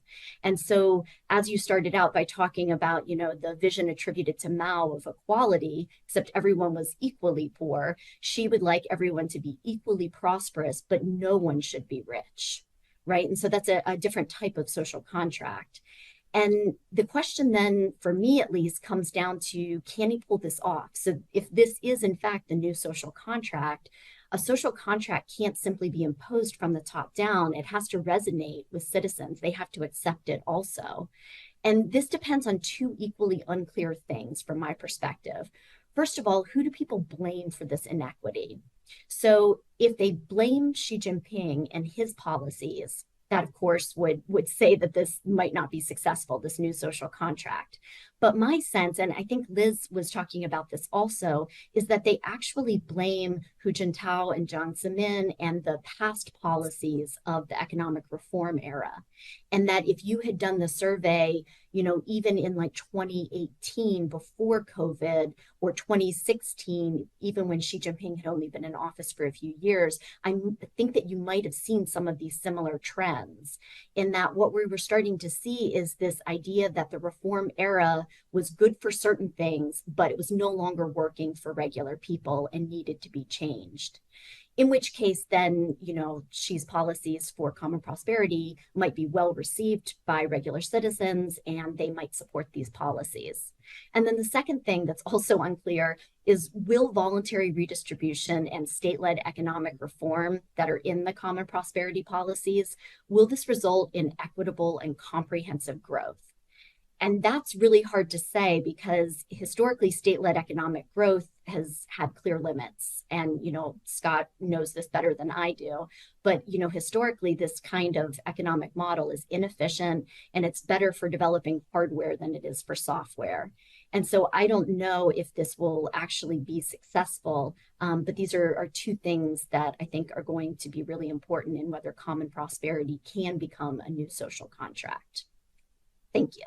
And so as you started out by talking about, the vision attributed to Mao of equality, except everyone was equally poor, she would like everyone to be equally prosperous, but no one should be rich, right? And so that's a different type of social contract. And the question then, for me at least, comes down to, can he pull this off? So if this is in fact the new social contract, a social contract can't simply be imposed from the top down. It has to resonate with citizens. They have to accept it also. And this depends on two equally unclear things from my perspective. First of all, who do people blame for this inequity? So if they blame Xi Jinping and his policies, that of course would say that this might not be successful, this new social contract. But my sense, and I think Liz was talking about this also, is that they actually blame Hu Jintao and Jiang Zemin and the past policies of the economic reform era. And that if you had done the survey, even in like 2018 before COVID, or 2016, even when Xi Jinping had only been in office for a few years, I think that you might have seen some of these similar trends, in that what we were starting to see is this idea that the reform era was good for certain things, but it was no longer working for regular people and needed to be changed. in which case then, Xi's policies for common prosperity might be well received by regular citizens and they might support these policies. And then the second thing that's also unclear is, will voluntary redistribution and state-led economic reform that are in the common prosperity policies, will this result in equitable and comprehensive growth? And that's really hard to say because historically state-led economic growth has had clear limits. And, Scott knows this better than I do, but, historically this kind of economic model is inefficient and it's better for developing hardware than it is for software. And so I don't know if this will actually be successful, but these are two things that I think are going to be really important in whether common prosperity can become a new social contract. Thank you.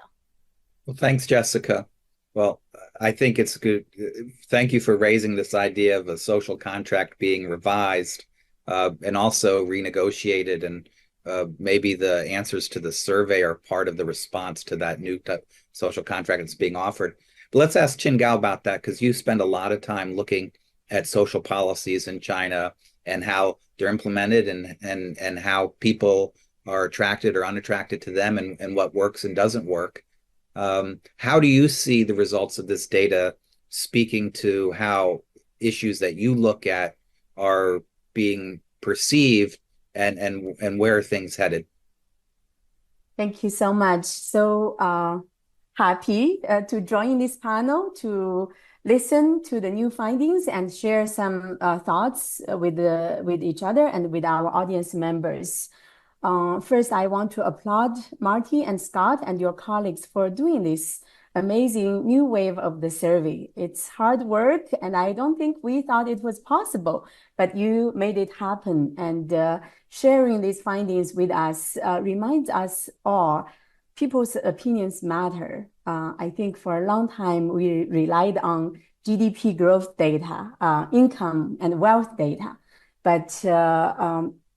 Well, thanks, Jessica. Well, I think it's good. Thank you for raising this idea of a social contract being revised and also renegotiated. And maybe the answers to the survey are part of the response to that new social contract that's being offered. But let's ask Qin Gao about that, because you spend a lot of time looking at social policies in China and how they're implemented and how people are attracted or unattracted to them and what works and doesn't work. How do you see the results of this data speaking to how issues that you look at are being perceived and where are things headed? Thank you so much. So happy to join this panel to listen to the new findings and share some thoughts with each other and with our audience members. First, I want to applaud Marty and Scott and your colleagues for doing this amazing new wave of the survey. It's hard work, and I don't think we thought it was possible, but you made it happen. And sharing these findings with us reminds us all people's opinions matter. I think for a long time, we relied on GDP growth data, income and wealth data, but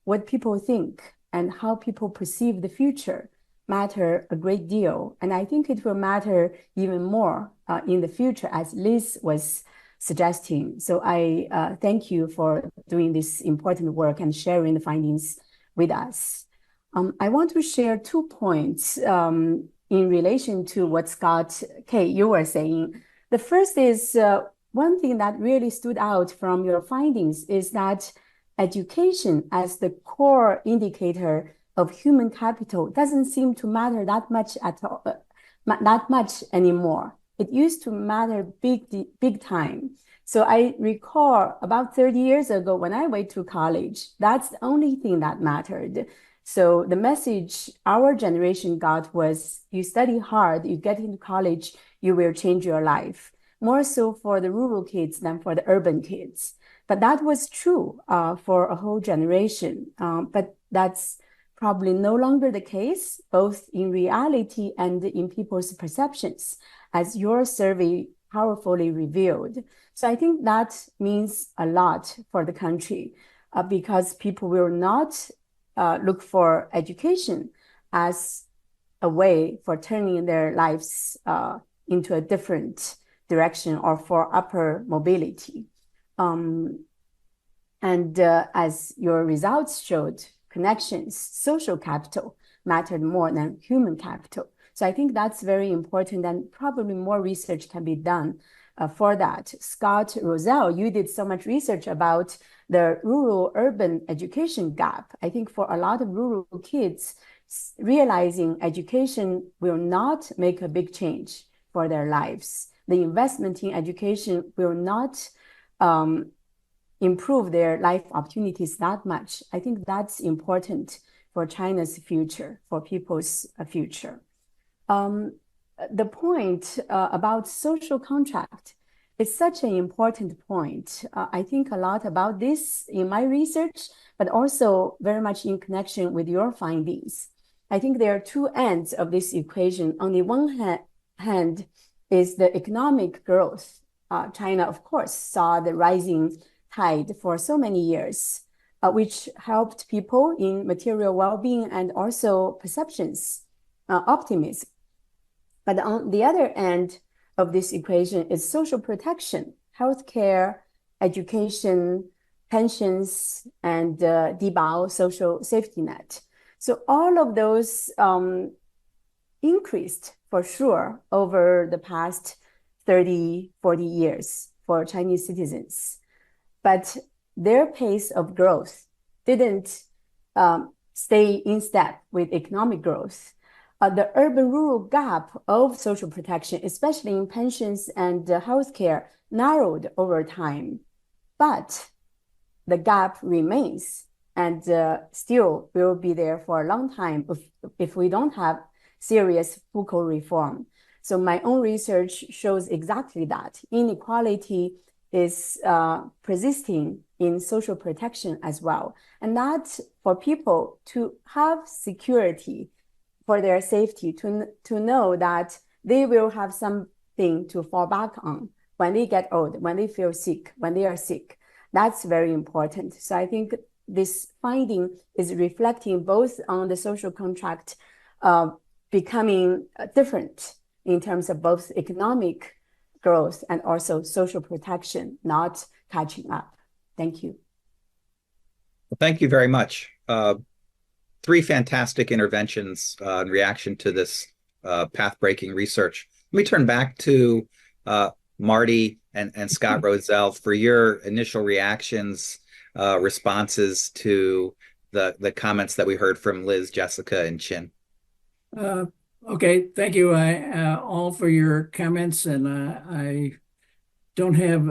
what people think and how people perceive the future matter a great deal. And I think it will matter even more in the future, as Liz was suggesting. So I thank you for doing this important work and sharing the findings with us. I want to share 2 points in relation to what Scott K. you were saying. The first is one thing that really stood out from your findings is that education as the core indicator of human capital doesn't seem to matter that much anymore. It used to matter big time. So I recall about 30 years ago when I went to college, that's the only thing that mattered. So the message our generation got was, you study hard, you get into college, you will change your life. More so for the rural kids than for the urban kids. But that was true for a whole generation. But that's probably no longer the case, both in reality and in people's perceptions, as your survey powerfully revealed. So I think that means a lot for the country because people will not look for education as a way for turning their lives into a different direction or for upper mobility. As your results showed, connections, social capital mattered more than human capital. So I think that's very important and probably more research can be done for that. Scott Roselle, you did so much research about the rural-urban education gap. I think for a lot of rural kids, realizing education will not make a big change for their lives. The investment in education will not improve their life opportunities that much. I think that's important for China's future, for people's future. The point about social contract is such an important point. I think a lot about this in my research, but also very much in connection with your findings. I think there are 2 ends of this equation. On the one hand is the economic growth. China, of course, saw the rising tide for so many years, which helped people in material well-being and also perceptions, optimism. But on the other end of this equation is social protection, healthcare, education, pensions, and disable social safety net. So all of those increased for sure over the past 30, 40 years for Chinese citizens. But their pace of growth didn't stay in step with economic growth. The urban-rural gap of social protection, especially in pensions and healthcare, narrowed over time. But the gap remains and still will be there for a long time if we don't have serious fiscal reform. So my own research shows exactly that. Inequality is persisting in social protection as well. And that for people to have security for their safety, to know that they will have something to fall back on when they get old, when they feel sick, when they are sick. That's very important. So I think this finding is reflecting both on the social contract becoming different in terms of both economic growth and also social protection, not catching up. Thank you. Well, thank you very much. Three fantastic interventions in reaction to this path-breaking research. Let me turn back to Marty and Scott Rozelle for your initial reactions, responses to the comments that we heard from Liz, Jessica, and Chin. Okay, thank you all for your comments, and I don't have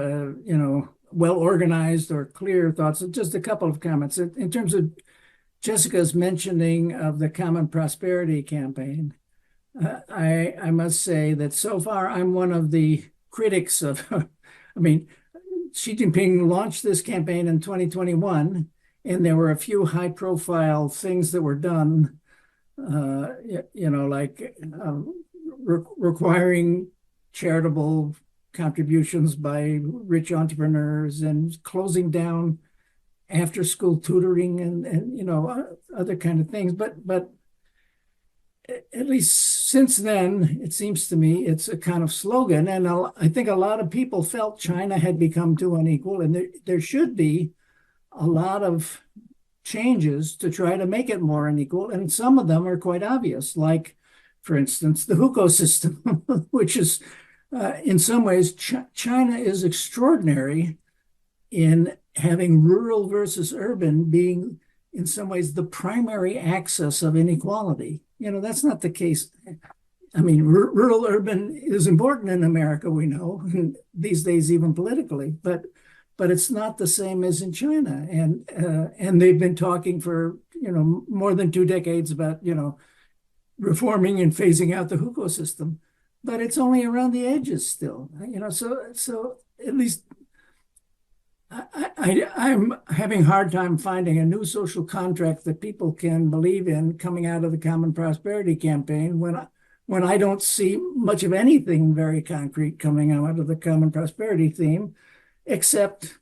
well-organized or clear thoughts. Just a couple of comments in terms of Jessica's mentioning of the Common Prosperity Campaign. I must say that so far I'm one of the critics of. I mean, Xi Jinping launched this campaign in 2021, and there were a few high-profile things that were done. Like requiring charitable contributions by rich entrepreneurs and closing down after-school tutoring and other kind of things. But at least since then, it seems to me it's a kind of slogan. And I think a lot of people felt China had become too unequal, and there should be a lot of changes to try to make it more unequal. And some of them are quite obvious, like, for instance, the hukou system, which is, in some ways, China is extraordinary in having rural versus urban being, in some ways, the primary axis of inequality. That's not the case. I mean, rural urban is important in America, we know, and these days even politically, but it's not the same as in China. And they've been talking for, more than 2 decades about, reforming and phasing out the hukou system, but it's only around the edges still, so at least I'm having a hard time finding a new social contract that people can believe in coming out of the Common Prosperity Campaign when I don't see much of anything very concrete coming out of the Common Prosperity theme, except,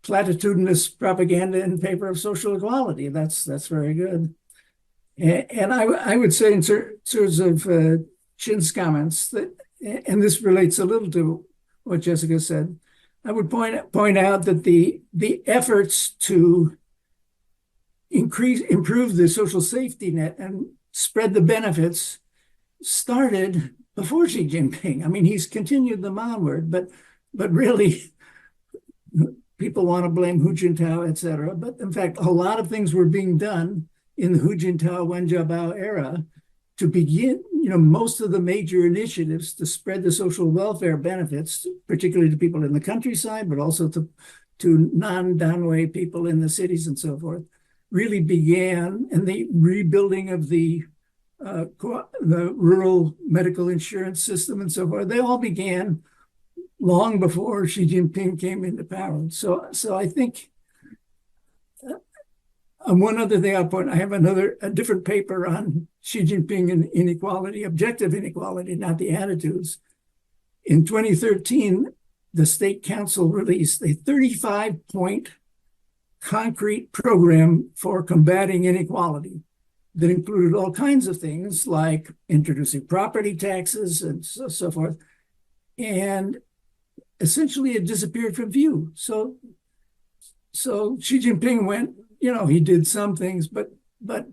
platitudinous propaganda in favor of social equality. That's very good. And I would say in terms of Chin's comments, that, and this relates a little to what Jessica said, I would point out that the efforts to improve the social safety net and spread the benefits started before Xi Jinping. I mean, he's continued them onward, but really, people want to blame Hu Jintao, et cetera. But in fact, a lot of things were being done in the Hu Jintao, Wen Jiabao era to begin, most of the major initiatives to spread the social welfare benefits, particularly to people in the countryside, but also to non-Danwei people in the cities and so forth, really began, and the rebuilding of the rural medical insurance system and so forth, they all began long before Xi Jinping came into power. So I think one other thing I'll point, I have a different paper on Xi Jinping and inequality, objective inequality, not the attitudes. In 2013, the State Council released a 35-point concrete program for combating inequality that included all kinds of things like introducing property taxes and so forth. And essentially had disappeared from view. So Xi Jinping went, he did some things, but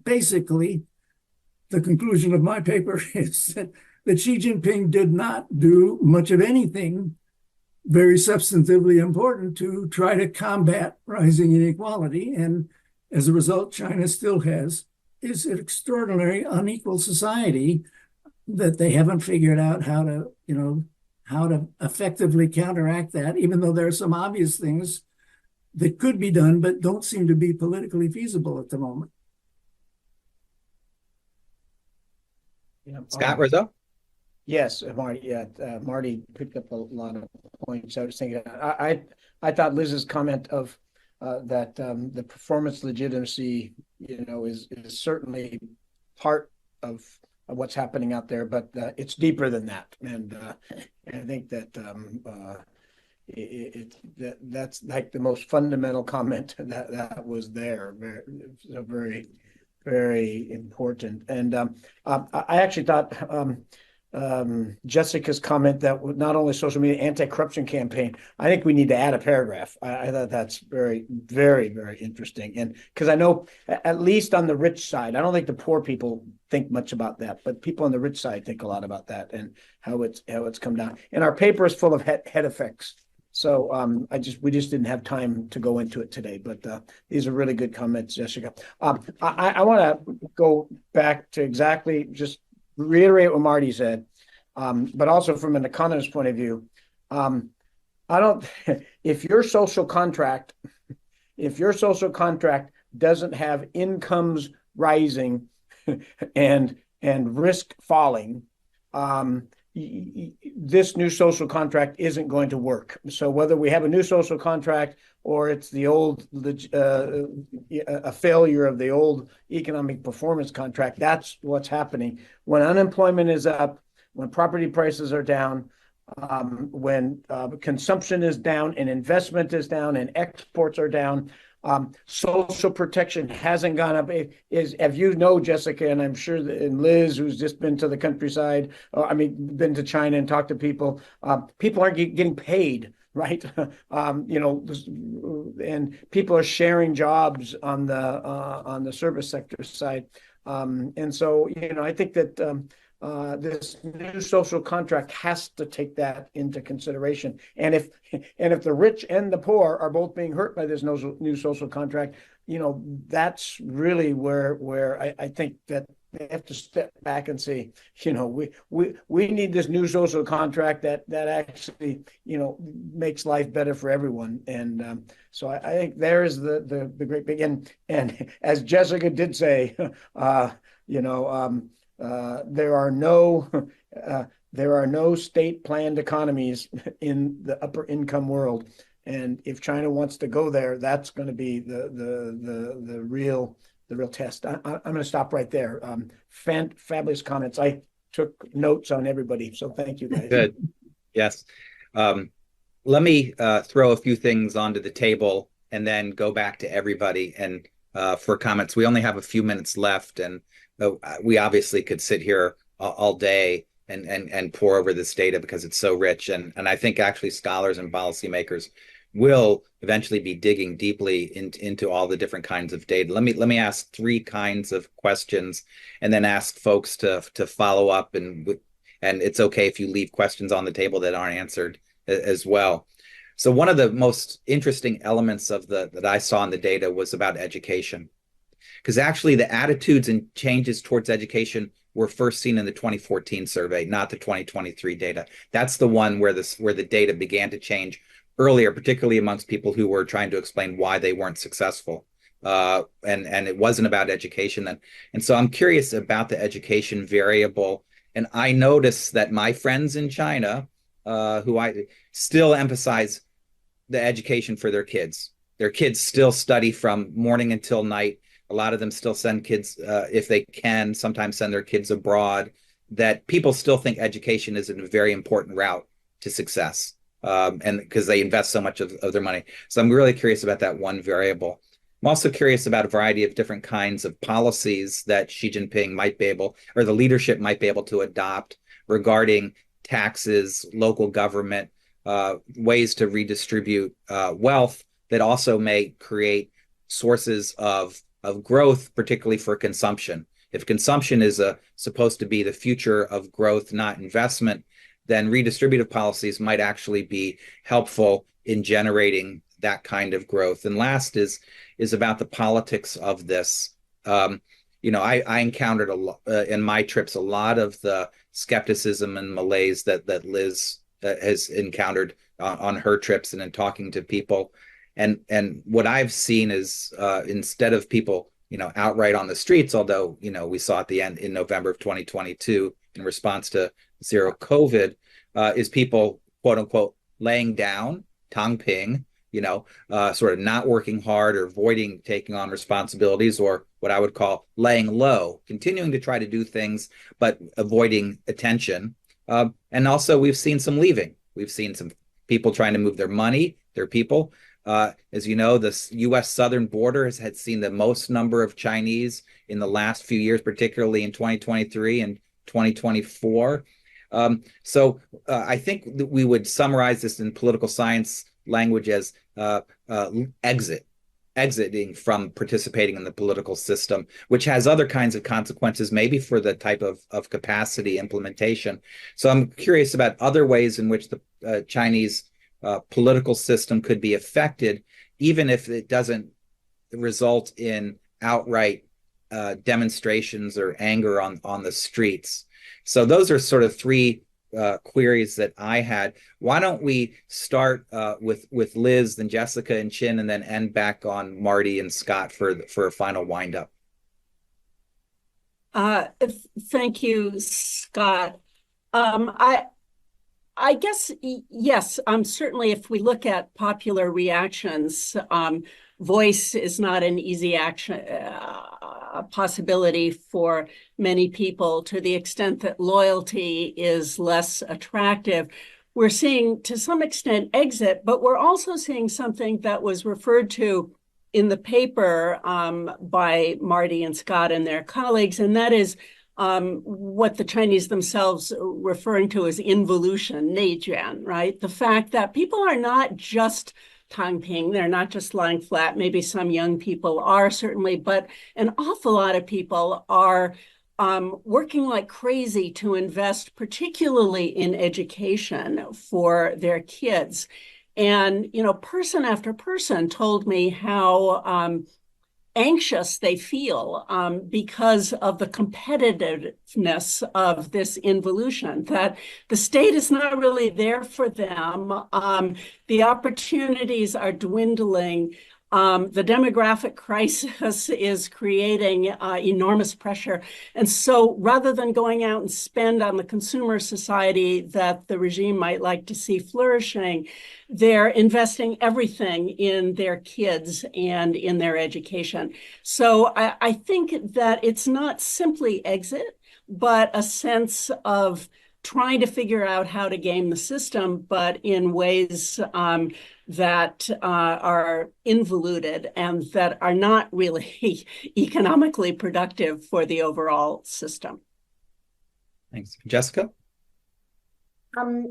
basically the conclusion of my paper is that Xi Jinping did not do much of anything very substantively important to try to combat rising inequality. And as a result, China still is an extraordinary unequal society that they haven't figured out how to effectively counteract that, even though there are some obvious things that could be done, but don't seem to be politically feasible at the moment. Scott Rizzo? Yes, Marty. Yeah, Marty picked up a lot of points. I was thinking, I thought Liz's comment of that the performance legitimacy, is certainly part of what's happening out there, but it's deeper than that. And I think that that's like the most fundamental comment that was there. Very, very important. And I actually thought Jessica's comment that not only social media anti-corruption campaign, I think we need to add a paragraph. I thought that's very, very, very interesting. And because I know, at least on the rich side, I don't think the poor people think much about that, but people on the rich side think a lot about that and how it's come down. And our paper is full of head effects. So we just didn't have time to go into it today, but these are really good comments, Jessica. I want to go back to exactly just reiterate what Marty said, but also from an economist's point of view. If your social contract doesn't have incomes rising and risk falling, this new social contract isn't going to work. So whether we have a new social contract or it's the old, a failure of the old economic performance contract, that's what's happening. When unemployment is up, when property prices are down, when consumption is down and investment is down and exports are down, social protection hasn't gone up. If you know, Jessica, and I'm sure that, and Liz, who's just been to the countryside, been to China and talked to people, people aren't getting paid, right? And people are sharing jobs on the service sector side. And so, I think that this new social contract has to take that into consideration. And if the rich and the poor are both being hurt by this new social contract, that's really where I think that they have to step back and say, we need this new social contract that actually, makes life better for everyone. And so I think there is the great big, and as Jessica did say, there are no state planned economies in the upper income world, and if China wants to go there, that's going to be the real test. I'm going to stop right there. Fabulous comments. I took notes on everybody, so thank you guys. Good. Yes. Let me throw a few things onto the table and then go back to everybody and for comments. We only have a few minutes left, and we obviously could sit here all day and pore over this data because it's so rich. And I think actually scholars and policymakers will eventually be digging deeply into all the different kinds of data. Let me ask three kinds of questions and then ask folks to follow up. And it's okay if you leave questions on the table that aren't answered as well. So one of the most interesting elements of that I saw in the data was about education. Because actually the attitudes and changes towards education were first seen in the 2014 survey, not the 2023 data. That's the one where the data began to change earlier, particularly amongst people who were trying to explain why they weren't successful. And it wasn't about education then. And so I'm curious about the education variable. And I notice that my friends in China, who I still emphasize the education for their kids. Their kids still study from morning until night. A lot of them still send kids, if they can, sometimes send their kids abroad, that people still think education is a very important route to success, and because they invest so much of their money. So I'm really curious about that one variable. I'm also curious about a variety of different kinds of policies that Xi Jinping might be able, or the leadership might be able to adopt regarding taxes, local government, ways to redistribute wealth that also may create sources of growth, particularly for consumption. If consumption is supposed to be the future of growth, not investment, then redistributive policies might actually be helpful in generating that kind of growth. And last is about the politics of this. I encountered in my trips a lot of the skepticism and malaise that Liz has encountered on her trips and in talking to people. And what I've seen is instead of people, outright on the streets, although, we saw at the end in November of 2022 in response to zero COVID, is people, quote unquote, laying down, tangping, sort of not working hard or avoiding taking on responsibilities, or what I would call laying low, continuing to try to do things, but avoiding attention. And also we've seen some leaving. We've seen some people trying to move their money, their people. As you know, the U.S. southern border had seen the most number of Chinese in the last few years, particularly in 2023 and 2024. So I think that we would summarize this in political science language as exiting from participating in the political system, which has other kinds of consequences, maybe for the type of capacity implementation. So I'm curious about other ways in which the Chinese political system could be affected, even if it doesn't result in outright demonstrations or anger on the streets. So those are sort of three queries that I had. Why don't we start with Liz, then Jessica and Chin, and then end back on Marty and Scott for a final windup. Thank you, Scott. I guess, yes, certainly if we look at popular reactions, voice is not an easy possibility for many people, to the extent that loyalty is less attractive. We're seeing, to some extent, exit, but we're also seeing something that was referred to in the paper by Marty and Scott and their colleagues, and that is what the Chinese themselves referring to as involution, 内卷, right? The fact that people are not just tangping, they're not just lying flat. Maybe some young people are, certainly, but an awful lot of people are working like crazy to invest, particularly in education for their kids. And, person after person told me how anxious they feel because of the competitiveness of this involution, that the state is not really there for them. The opportunities are dwindling. The demographic crisis is creating enormous pressure. And so rather than going out and spend on the consumer society that the regime might like to see flourishing, they're investing everything in their kids and in their education. So I think that it's not simply exit, but a sense of trying to figure out how to game the system, but in ways that are involuted and that are not really economically productive for the overall system. Thanks. Jessica?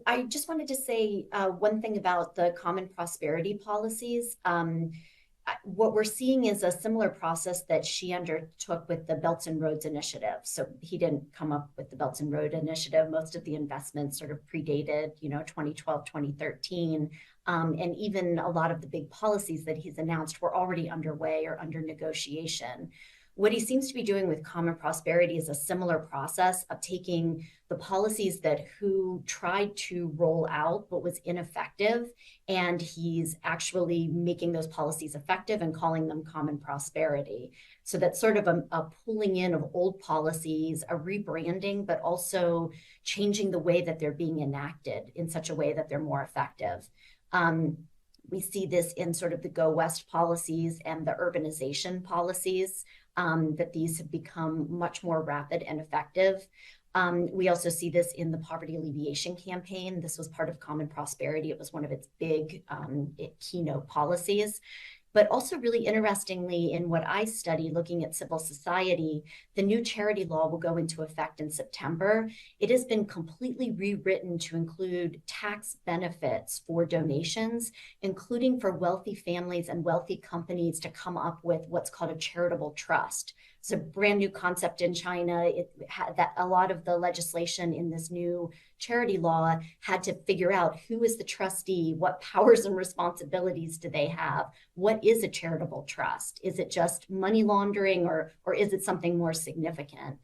I just wanted to say one thing about the common prosperity policies. What we're seeing is a similar process that Xi undertook with the Belts and Roads Initiative. So he didn't come up with the Belts and Road Initiative. Most of the investments sort of predated, 2012, 2013. And even a lot of the big policies that he's announced were already underway or under negotiation. What he seems to be doing with common prosperity is a similar process of taking the policies that Hu tried to roll out but was ineffective, and he's actually making those policies effective and calling them common prosperity. So that's sort of a pulling in of old policies, a rebranding, but also changing the way that they're being enacted in such a way that they're more effective. We see this in sort of the Go West policies and the urbanization policies, that these have become much more rapid and effective. We also see this in the poverty alleviation campaign. This was part of Common Prosperity. It was one of its big keynote policies. But also really interestingly, in what I study, looking at civil society, the new charity law will go into effect in September. It has been completely rewritten to include tax benefits for donations, including for wealthy families and wealthy companies to come up with what's called a charitable trust. It's a brand new concept in China. That a lot of the legislation in this new charity law had to figure out who is the trustee, what powers and responsibilities do they have, what is a charitable trust? Is it just money laundering, or is it something more significant?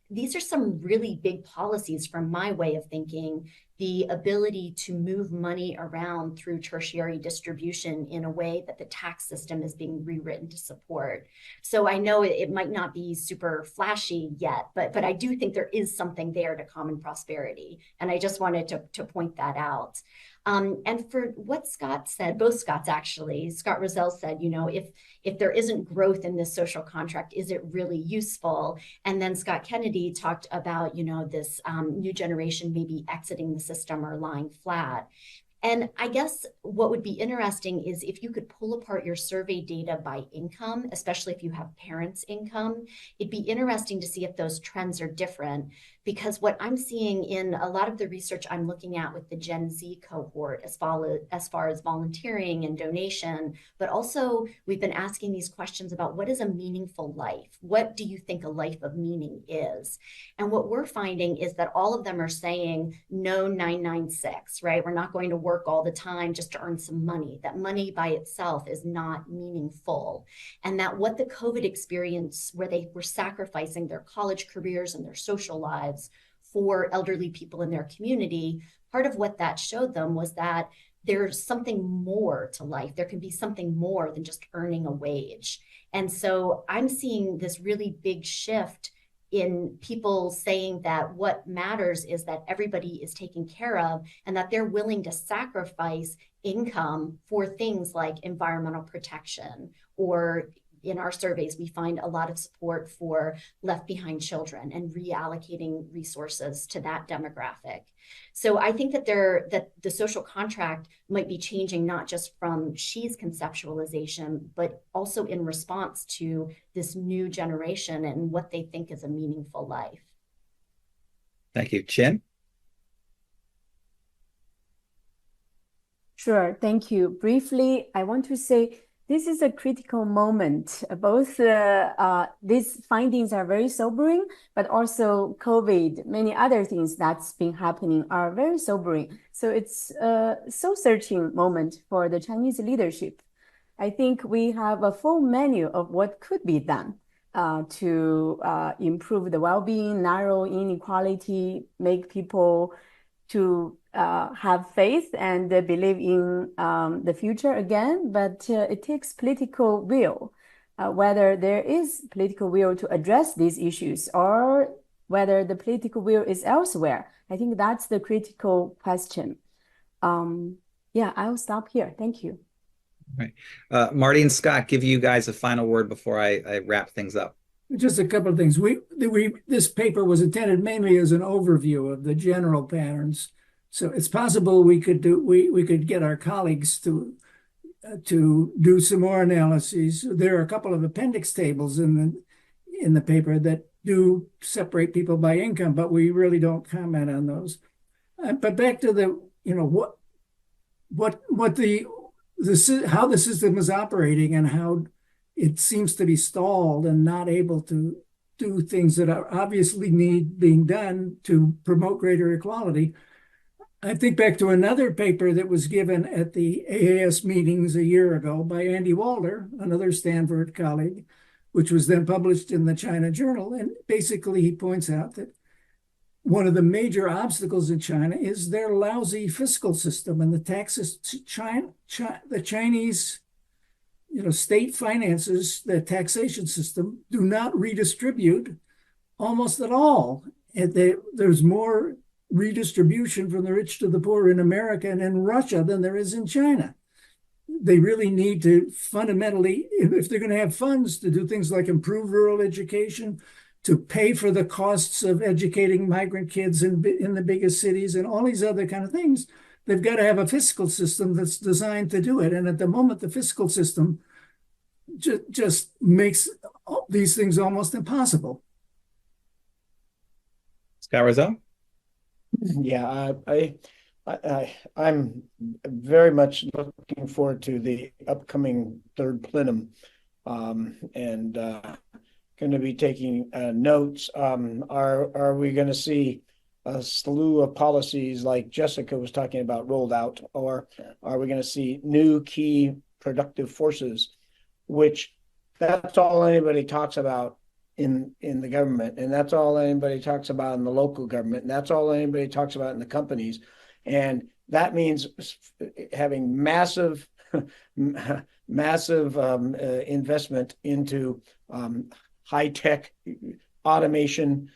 These are some really big policies from my way of thinking. The ability to move money around through tertiary distribution in a way that the tax system is being rewritten to support. So I know it might not be super flashy yet, but I do think there is something there to common prosperity. And I just wanted to point that out. And for what Scott said, both Scotts actually, Scott Rozelle said, if there isn't growth in this social contract, is it really useful? And then Scott Kennedy talked about, this new generation maybe exiting the system or lying flat. And I guess what would be interesting is if you could pull apart your survey data by income, especially if you have parents' income, it'd be interesting to see if those trends are different. Because what I'm seeing in a lot of the research I'm looking at with the Gen Z cohort, as far as volunteering and donation, but also we've been asking these questions about what is a meaningful life? What do you think a life of meaning is? And what we're finding is that all of them are saying no 996, right? We're not going to work all the time just to earn some money. That money by itself is not meaningful. And that what the COVID experience, where they were sacrificing their college careers and their social lives for elderly people in their community, part of what that showed them was that there's something more to life. There can be something more than just earning a wage. And so I'm seeing this really big shift in people saying that what matters is that everybody is taken care of and that they're willing to sacrifice income for things like environmental protection, or in our surveys, we find a lot of support for left behind children and reallocating resources to that demographic. So I think that the social contract might be changing not just from Xi's conceptualization, but also in response to this new generation and what they think is a meaningful life. Thank you. Chin? Sure, thank you. Briefly, I want to say this is a critical moment. Both these findings are very sobering, but also COVID, many other things that's been happening are very sobering. So it's a soul-searching moment for the Chinese leadership. I think we have a full menu of what could be done to improve the well-being, narrow inequality, make people to have faith and believe in the future again, but it takes political will, whether there is political will to address these issues or whether the political will is elsewhere. I think that's the critical question. Yeah, I'll stop here. Thank you. All right. Marty and Scott, give you guys a final word before I wrap things up. Just a couple of things. This paper was intended mainly as an overview of the general patterns. So it's possible we could get our colleagues to do some more analyses. There are a couple of appendix tables in the paper that do separate people by income, but we really don't comment on those. But back to how the system is operating and how it seems to be stalled and not able to do things that are obviously need being done to promote greater equality. I think back to another paper that was given at the AAS meetings a year ago by Andy Walder, another Stanford colleague, which was then published in the China Journal. And basically he points out that one of the major obstacles in China is their lousy fiscal system and the taxes. The Chinese state finances, the taxation system, do not redistribute almost at all. And there's more redistribution from the rich to the poor in America and in Russia than there is in China. They really need to fundamentally, if they're going to have funds to do things like improve rural education, to pay for the costs of educating migrant kids in the biggest cities and all these other kind of things, they've got to have a fiscal system that's designed to do it. And at the moment, the fiscal system just makes these things almost impossible. Scott Rizzo? Yeah, I'm very much looking forward to the upcoming third plenum, and going to be taking notes. Are we going to see a slew of policies like Jessica was talking about rolled out, or are we going to see new key productive forces, which that's all anybody talks about in the government, and that's all anybody talks about in the local government, and that's all anybody talks about in the companies. And that means having massive investment into high-tech automation,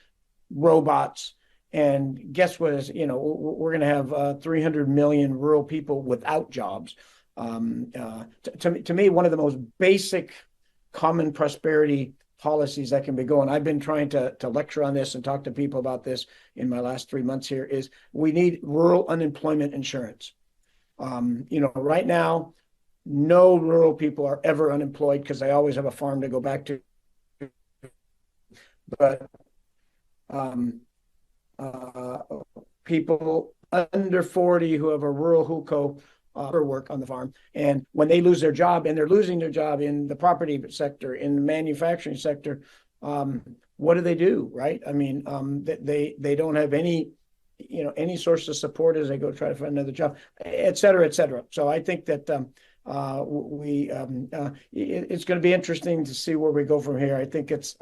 robots. And guess what is, we're going to have 300 million rural people without jobs. To me, one of the most basic common prosperity policies that can be going. I've been trying to lecture on this and talk to people about this in my last 3 months here, is we need rural unemployment insurance. Right now, no rural people are ever unemployed because they always have a farm to go back to. But people under 40 who have a rural hukou work on the farm, and when they lose their job, and they're losing their job in the property sector, in the manufacturing sector, what do, right? I mean, they don't have any source of support as they go try to find another job, et cetera, et cetera. So I think that it's going to be interesting to see where we go from here. I think it's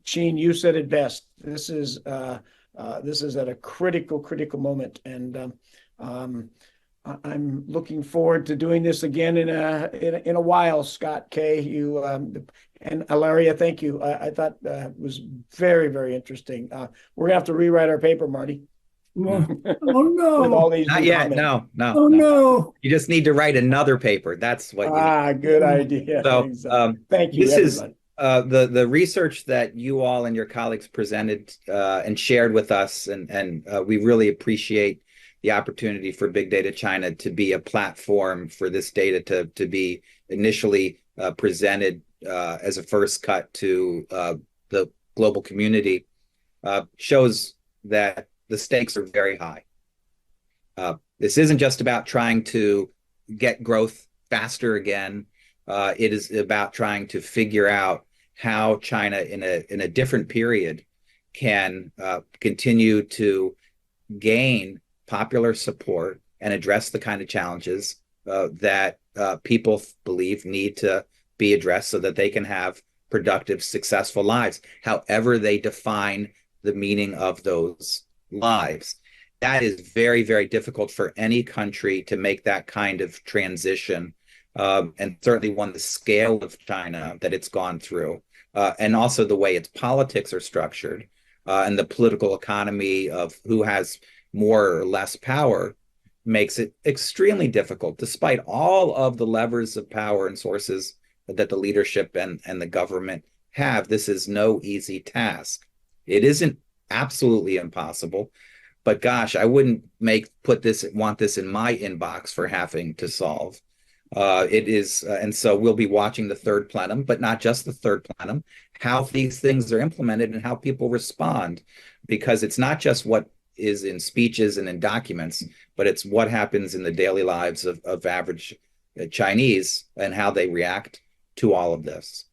Gene, you said it best. This is at a critical moment, and I'm looking forward to doing this again in a while. Scott K, you and Ilaria, thank you. I thought it was very interesting. We're gonna have to rewrite our paper, Marty. Oh no! With all these Not yet. No. Oh no! You just need to write another paper. That's what. Good idea. So, thank you. This everybody. is the research that you all and your colleagues presented and shared with us, and we really appreciate the opportunity for Big Data China to be a platform for this data to be initially presented as a first cut to the global community, shows that the stakes are very high. This isn't just about trying to get growth faster again. It is about trying to figure out how China in a different period can continue to gain popular support and address the kind of challenges that people believe need to be addressed so that they can have productive, successful lives, however they define the meaning of those lives. That is very difficult for any country to make that kind of transition, and certainly one the scale of China that it's gone through, and also the way its politics are structured, and the political economy of who has more or less power makes it extremely difficult, despite all of the levers of power and sources that the leadership and the government have. This is no easy task. It isn't absolutely impossible, but gosh, I wouldn't want this in my inbox for having to solve. It is, and so we'll be watching the third plenum, but not just the third plenum, how these things are implemented and how people respond, because it's not just what is in speeches and in documents, but it's what happens in the daily lives of average Chinese and how they react to all of this.